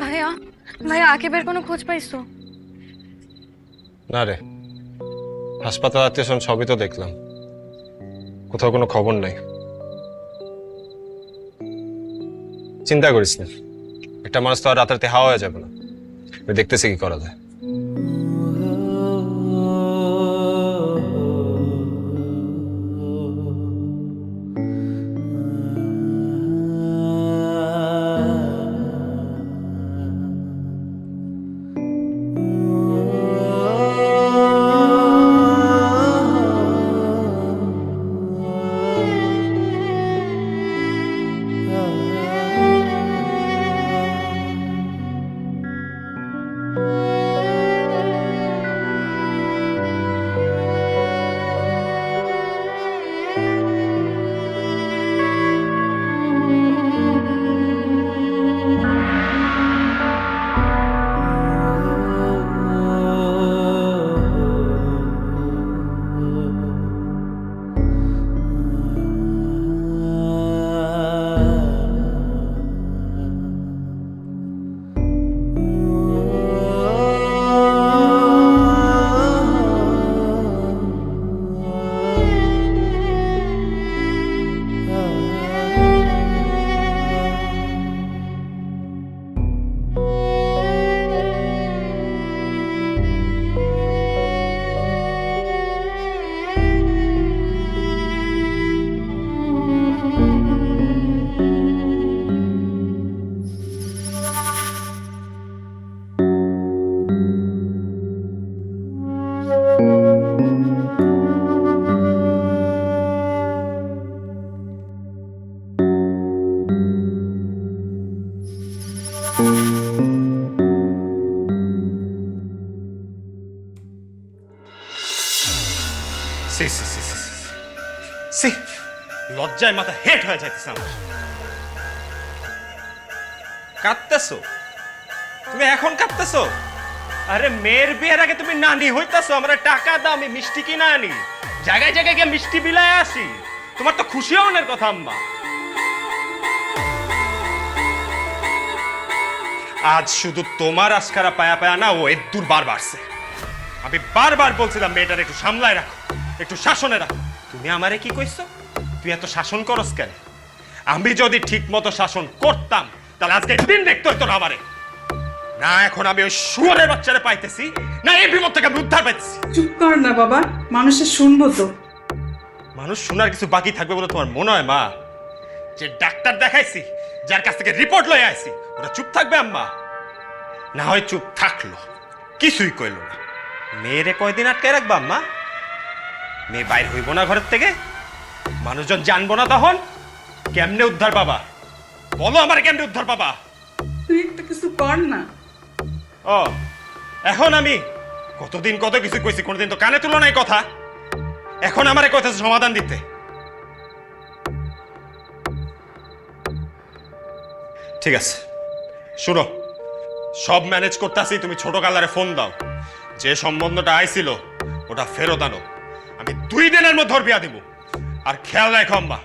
[SPEAKER 4] ভাইয়া, ভাইয়া আকিবের কোনো খোঁজ পাইছো?
[SPEAKER 6] না রে, হাসপাতাল আত্মীয় সবই তো দেখলাম, কোথাও কোনো খবর নাই। চিন্তা করিস না, একটা মানুষ তো আর রাতারাতি হাওয়া হয়ে যাবে না, আমি দেখতেছি কি করা যায়। সি সি সি সি সি লজ্জায় মাথা হেট হয়ে যাইতেছে আমার। কাঁদতেছো তুমি এখন কাঁদতেছো? আরে মেয়ের বিয়ের আগে তুমি নানি হইতাছো, আমরা টাকা দাও, আমি মিষ্টি কিনা আনি, জায়গায় জায়গায় গিয়ে মিষ্টি বিলায় আসি। তোমার তো খুশি হওয়ার কথা আম্মা। আজ শুধু তোমার আজকারা পায়া পায়া না, ও এর দূর বার বাড়ছে। আমি বারবার বলছিলাম মেয়েটার একটু সামলায় রাখো, একটু শাসনে রাখো। তুমি আমারে কি কইছো? তুই এত শাসন করস কেন? আমি যদি ঠিক মতো শাসন করতাম তাহলে আজকে দিন দেখতে হইতো না আমারে। না এখন আমি ওই শুয়োরের বাচ্চারে পাইতেছি, না এই বিপদ থেকে আমি উদ্ধার পাইতেছি।
[SPEAKER 11] চুপ কর না বাবা, মানুষের শুনবো তো।
[SPEAKER 6] মানুষ শোনার কিছু বাকি থাকবে বলে তোমার মনে হয় মা? যে ডাক্তার দেখাইছি, যার কাছ থেকে রিপোর্ট লয়ে আইছি, ওরা চুপ থাকবে আম্মা? না হয় চুপ থাকলো, কিছুই কইল না। মেয়েরে কয়দিন আটকে রাখবা আম্মা? মেয়ে বাইর হইব না ঘরের থেকে, মানুষজন জানবো না, তখন কেমনে উদ্ধার পাবা? বলো আমার কেমনে উদ্ধার পাবা?
[SPEAKER 11] তুই একটা কিছু কর না।
[SPEAKER 6] ও এখন আমি কতদিন কত কিছু কইছি, কোনদিন তো কানে তুলো নাই কথা। এখন আমার কথা সমাধান দিতে। ঠিক আছে শুনো, সব ম্যানেজ করতেছি, তুমি ছোট কালারে ফোন দাও, যে সম্বন্ধটা আইছিল ওটা ফেরত আনো। আমি 2 দিনের মধ্যে ওর বিয়া দিব। আর খেয়াল রাখো আম্মা,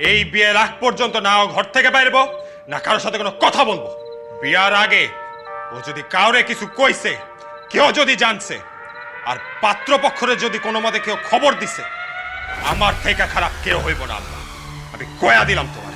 [SPEAKER 6] এই বিয়ের আগ পর্যন্ত না ও ঘর থেকে বাইরবো, না কারোর সাথে কোনো কথা বলবো। বিয়ার আগে ও যদি কাউরে কিছু কইছে, কেউ যদি জানছে, আর পাত্রপক্ষরে যদি কোনো মতে কেউ খবর দিছে, আমার থেকে খারাপ কেউ হইব না আম্মা, আমি কয়া দিলাম তোমার।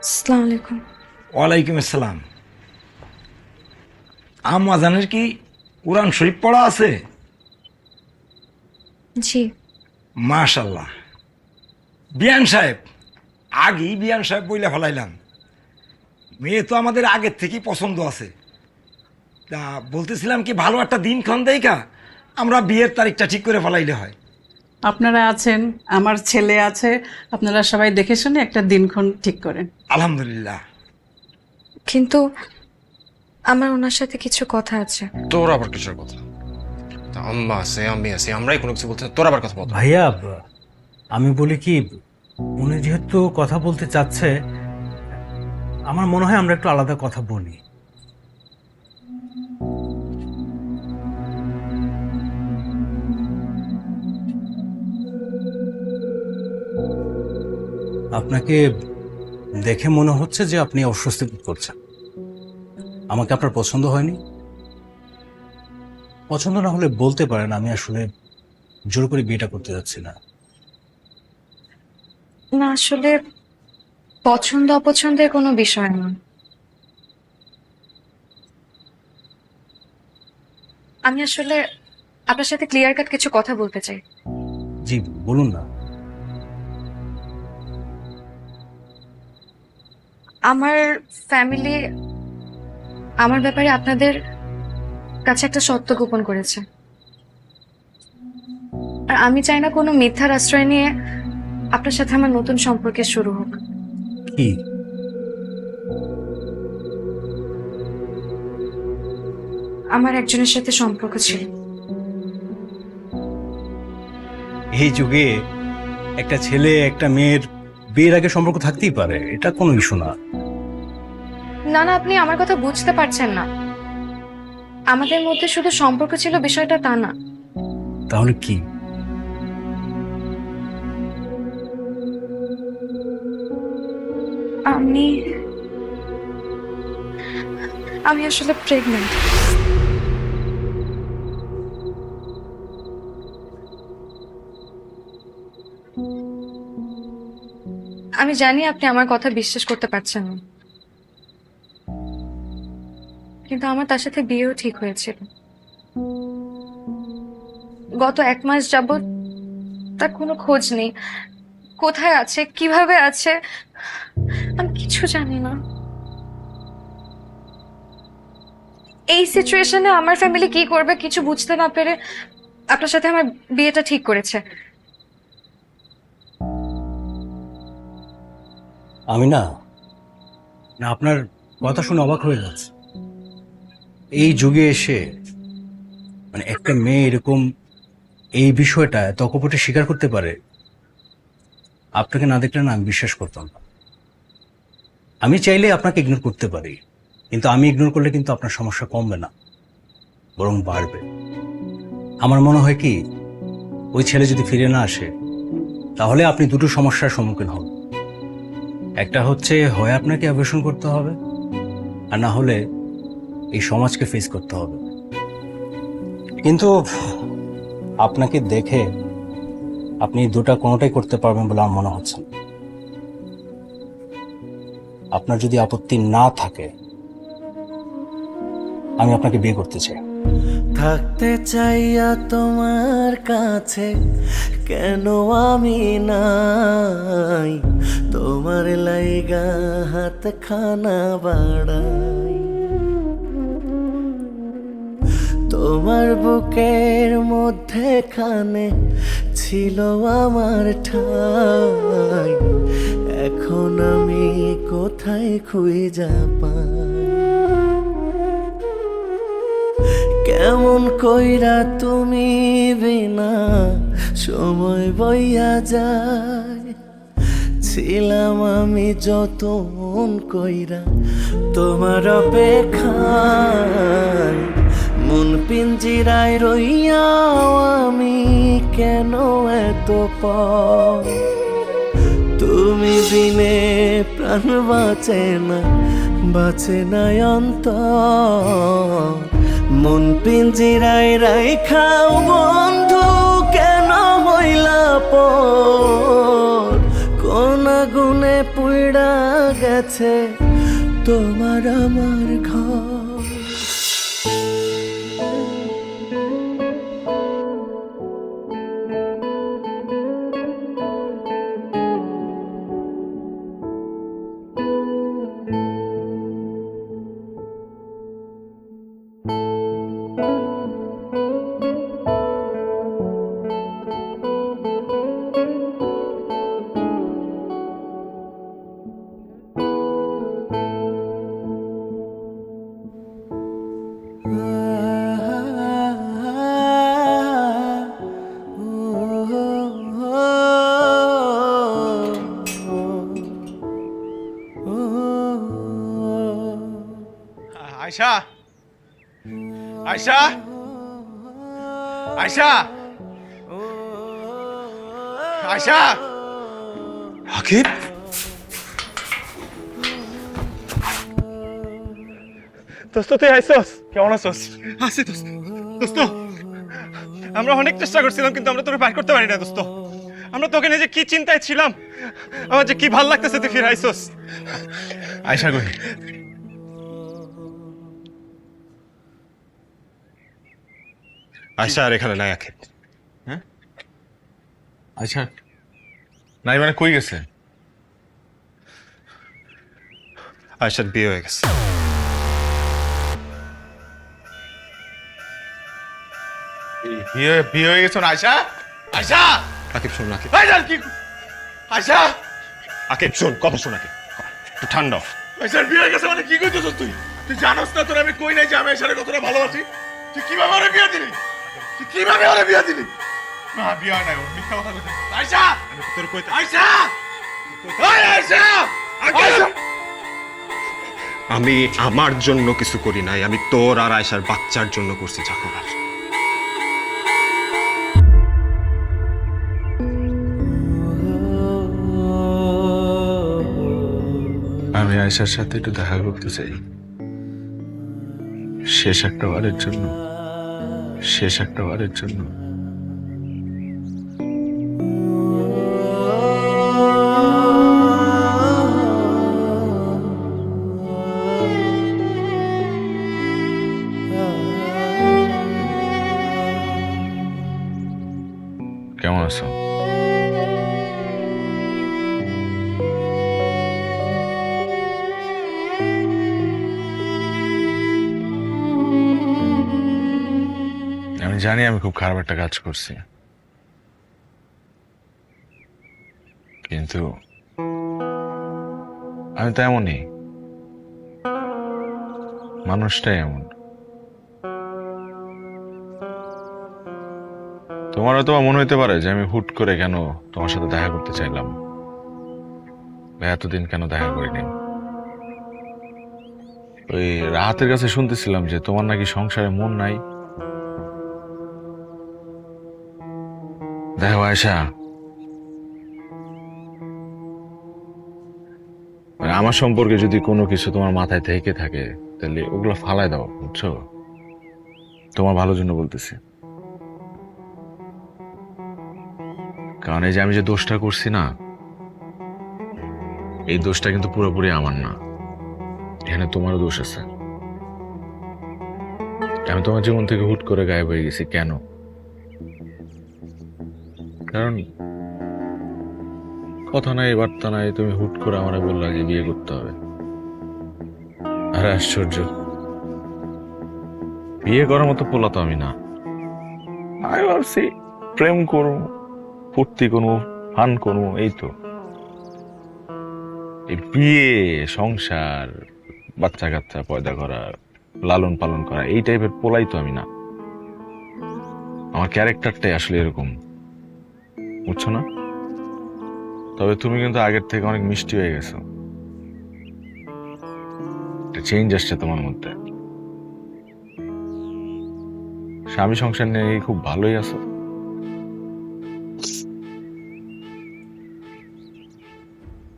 [SPEAKER 4] আসসালামু আলাইকুম।
[SPEAKER 12] ওয়ালাইকুম আসসালাম। আম্মা জানের কি কোরআন শরীফ পড়া আছে?
[SPEAKER 4] জি।
[SPEAKER 12] মাশাল্লাহ। বিয়ান সাহেব, আগেই বিয়ান সাহেব বইলে ফেলাইলাম। মেয়ে তো আমাদের আগের থেকেই পছন্দ আছে। তা বলতেছিলাম কি, ভালো একটা দিনক্ষণ দেখা আমরা বিয়ের তারিখটা ঠিক করে ফেলাইলে হয়।
[SPEAKER 11] আপনারা আছেন, আমার ছেলে আছে, আপনারা সবাই দেখে শুনে একটা দিনক্ষণ ঠিক করেন।
[SPEAKER 12] আলহামদুলিল্লাহ।
[SPEAKER 4] কিন্তু আমার ওনার সাথে কিছু কথা আছে।
[SPEAKER 6] তোর আবার কিসের কথা? আম্মা আছে, আমি আছি, আমরাই কোনো কিছু বলতে, তোর আবার কথা বল।
[SPEAKER 13] ভাইয়া, আমি বলি কি, উনি যেহেতু কথা বলতে চাচ্ছে, আমার মনে হয় আমরা একটু আলাদা কথা বলি। আপনাকে দেখে মনে হচ্ছে যে আপনি অস্বস্তি বোধ করছেন। আমাকে আপনার পছন্দ হয়নি? পছন্দ না হলে বলতে পারেন, আমি আসলে জোর করে বিয়েটা করতে যাচ্ছি না।
[SPEAKER 4] না, আসলে পছন্দ অপছন্দের কোনো বিষয় না। আমি আসলে আপনার সাথে ক্লিয়ার কাট কিছু কথা বলতে চাই।
[SPEAKER 13] জি বলুন না।
[SPEAKER 4] আমার ফ্যামিলি আমার ব্যাপারে আপনাদের কাছে একটা সত্য গোপন করেছে, আর আমি চাই না কোনো মিথ্যার আশ্রয় নিয়ে আপনার সাথে আমার নতুন সম্পর্কের শুরু হোক।
[SPEAKER 13] কি?
[SPEAKER 4] আমার একজনের সাথে সম্পর্ক ছিল।
[SPEAKER 13] এই যুগে একটা ছেলে একটা মেয়ের বিয়ের আগে সম্পর্ক থাকতেই পারে, এটা কোনো ইস্যু না।
[SPEAKER 4] না না, আপনি আমার কথা বুঝতে পারছেন না। আমাদের মধ্যে শুধু সম্পর্ক ছিল বিষয়টা তা না।
[SPEAKER 13] তাহলে কি?
[SPEAKER 4] আমি আসলে প্রেগন্যান্ট। আমি জানি আপনি আমার কথা বিশ্বাস করতে পারছেন না, কিন্তু আমার তার সাথে বিয়েও ঠিক হয়েছিল। গত 1 মাস যাবৎ তার কোনো খোঁজ নেই। কোথায় আছে, কিভাবে আছে, আমি কিছু জানি না। এই সিচুয়েশনে আমার ফ্যামিলি কি করবে কিছু বুঝতে না পেরে আপনার সাথে আমার বিয়েটা ঠিক করেছে।
[SPEAKER 13] আমি না আপনার কথা শুনে অবাক হয়ে যাচ্ছে। এই যুগে এসে মানে একটা মেয়ে এরকম এই বিষয়টা এত অকপটে স্বীকার করতে পারে, আপনাকে না দেখলে না আমি বিশ্বাস করতাম না। আমি চাইলে আপনাকে ইগনোর করতে পারি, কিন্তু আমি ইগনোর করলে কিন্তু আপনার সমস্যা কমবে না, বরং বাড়বে। আমার মনে হয় কি, ওই ছেলে যদি ফিরে না আসে তাহলে আপনি দুটো সমস্যার সম্মুখীন হন। একটা হচ্ছে হয় আপনাকে অ্যাভয়েশন করতে হবে, আর না হলে এই সমাজকে ফেস করতে হবে। কিন্তু আপনাকে দেখে আপনি দুটা কোনোটাই করতে পারবেন বলে আমার মনে হচ্ছে না। আপনার যদি আপত্তি না থাকে আমি আপনাকে বিয়ে করতে চাই।
[SPEAKER 7] থাকতে চাইয়া তোমার কাছে কেন আমি নাই, তোমার লাইগা হাত খানা বাড়াই, তোমার বুকের মধ্যে খানে ছিল আমার ঠাই, এখন আমি কোথায় খুঁজে পাই। কেমন কইরা তুমি বিনা সময় বইয়া যায়, ছিলাম আমি যতন কইরা তোমার অপেক্ষায়, মন পিঞ্জিরায় রইয়াও আমি কেন এত পর, তুমি বিনে প্রাণ বাঁচে না, বাঁচে না অন্তর, মন পিঞ্জিরায় রাইখাও বন্ধু কেন হইলা পর, কোন গুণে পুইড়া গেছে তোমার আমার ঘর।
[SPEAKER 1] আয়শা, আয়শা, আয়শা, আয়শা।
[SPEAKER 6] আকিব,
[SPEAKER 2] দোস্ত তুই আইসস? কেমন আছস? আছি দোস্ত। দোস্ত আমরা অনেক চেষ্টা করছিলাম কিন্তু আমরা তোকে বাইর করতে পারি না দোস্ত। আমরা তোকে নিয়ে যে কি চিন্তায় ছিলাম, আমার যে কি ভাল লাগতেছে তুই ফিরে আইসস।
[SPEAKER 1] আয়শা কই?
[SPEAKER 6] আয়শা আর এখানে নাই আকিব।
[SPEAKER 1] হ্যাঁ আয়শা নাই মানে কই গেছে?
[SPEAKER 6] আয়শার বিয়ে হয়ে গেছে।
[SPEAKER 1] বিয়ে হয়ে গেছে না আয়শা? আয়শা!
[SPEAKER 6] আকিব শোন, আকিব
[SPEAKER 1] আয়শার কি? আয়শা!
[SPEAKER 6] আকিব শোন, কথা শোন আকিব, একটু ঠান্ডা হ।
[SPEAKER 1] আয়শার বিয়ে হয়ে গেছে মানে কি কইতেছস তুই? তুই জানোস না তোর আমি কই নাই যে আমি আয়শারে কতটা ভালোবাসি? তুই কিভাবে ওরে বিয়ে দিলি? তুই কিভাবে ওরে বিয়ে দিলি? না বিয়ে হয় নাই, ওর মিথ্যা কথা কইছিস। আয়শা!
[SPEAKER 6] তোর কইতে
[SPEAKER 1] আয়শা! ওই আয়শা! আয়শা!
[SPEAKER 6] আমি আমার জন্য কিছু করি নাই, আমি তোর আর আয়শার বাচ্চার জন্য করছি যা করার।
[SPEAKER 1] আমি আয়শার সাথে একটু দেখা করতে চাই, শেষ একটা বারের জন্য, শেষ একটা বারের জন্য। জানি আমি খুব খারাপ একটা কাজ করছি, কিন্তু আমি তো এমনই, মানুষটাই এমন। তোমার হয়তো মনে হইতে পারে যে আমি হুট করে কেন তোমার সাথে দেখা করতে চাইলাম, বা এতদিন কেন দেখা করিনি। ওই রাহাতের কাছে শুনতেছিলাম যে তোমার নাকি সংসারে মন নাই। দেখো আয়শা, আমার সম্পর্কে যদি কোনো কিছু তোমার মাথায় থেকে থাকে তাহলে ওগুলো ফালায় দাও, বুঝছো? তোমার ভালোর জন্য বলতেছি। কারণ এই যে আমি যে দোষটা করছি না, এই দোষটা কিন্তু পুরোপুরি আমার না, এখানে তোমারও দোষ আছে। আমি তোমার জীবন থেকে হুট করে গায়েব হয়ে গেছি কেন? কারণ কথা নাই বার্তা নাই, তুমি হুট করে আমারে বললা যে বিয়ে করতে হবে। আরে আশ্চর্য, বিয়ে করার মতো পোলা তো আমি না। আমি ভাবছি প্রেম করবো, ফুর্তি করবো, ফান করবো, এই তো। এই বিয়ে, সংসার, বাচ্চা কাচ্চা পয়দা করা, লালন পালন করা, এই টাইপের পোলাই তো আমি না। আমার ক্যারেক্টারটাই আসলে এরকম, বুঝছো না? তবে তুমি কিন্তু আগের থেকে অনেক মিষ্টি হয়ে গেছো, একটা চেঞ্জ আসছে তোমার মধ্যে। স্বামী সংসার নিয়ে খুব ভালোই আছো।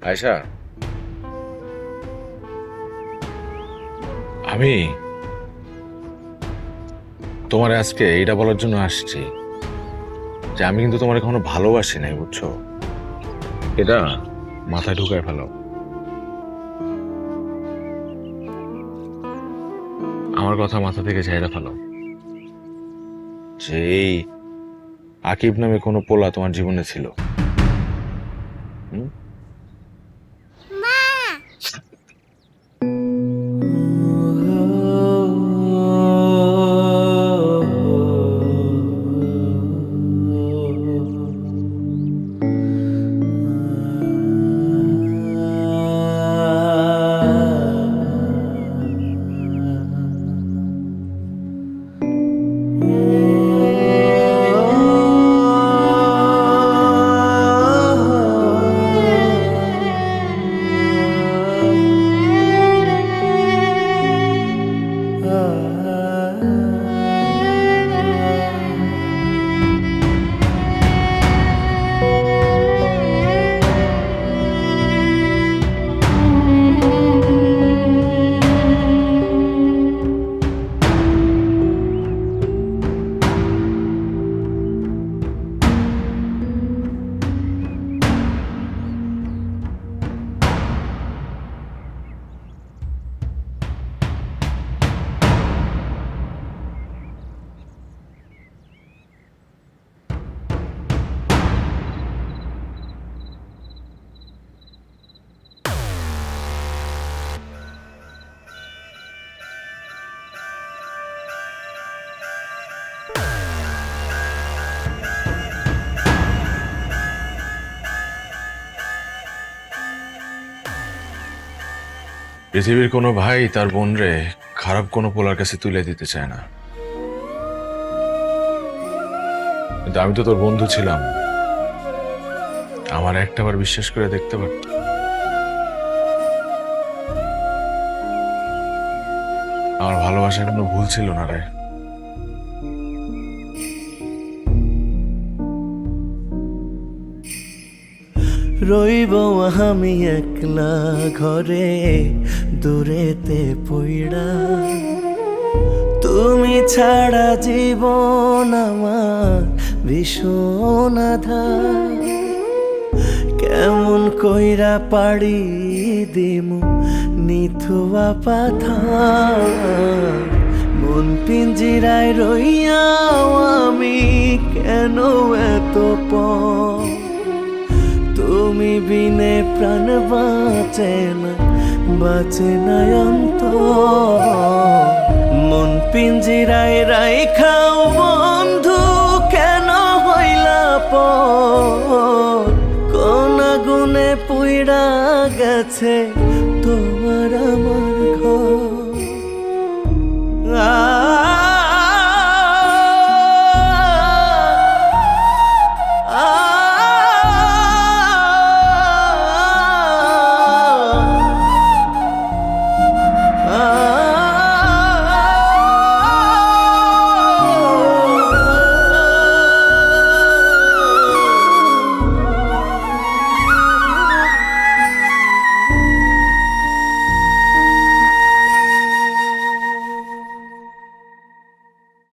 [SPEAKER 1] আয়শা, আমি তোমার আজকে এইটা বলার জন্য আসছি যে আমি কিন্তু তোমার এখনো ভালোবাসি নাই, বুঝছো? এটা মাথায় ঢুকায় ফেলো। আমার কথা মাথা থেকে ঝেড়ে ফেলো যে এই আকিব নামে কোনো পোলা তোমার জীবনে ছিল। পৃথিবীর কোনো ভাই তার বোন রে খারাপ কোনো পোলার কাছে তুলে দিতে চায় না, কিন্তু আমি তো তোর বন্ধু ছিলাম, আমার একটাবার বিশ্বাস করে দেখতে পারত। আমার ভালোবাসার কোনো ভুল ছিল না রে।
[SPEAKER 7] রইব আমি একলা ঘরে দূরেতে পইড়া, তুমি ছাড়া জীবন আমার ভীষণ আধার। কেমন কইরা পাড়ি দিমু নিথুয়া পাথার, মন পিঞ্জিরায় রইয়াও আমি কেন এত পর। তুমি বিনে প্রাণ বাঁচে না, বাঁচে না অন্তর। মন পিঞ্জিরায় রাইখাও বন্ধু কেন হইলা পর কোন আগুনে পুইড়া গেছে তোমার আমার ঘর আ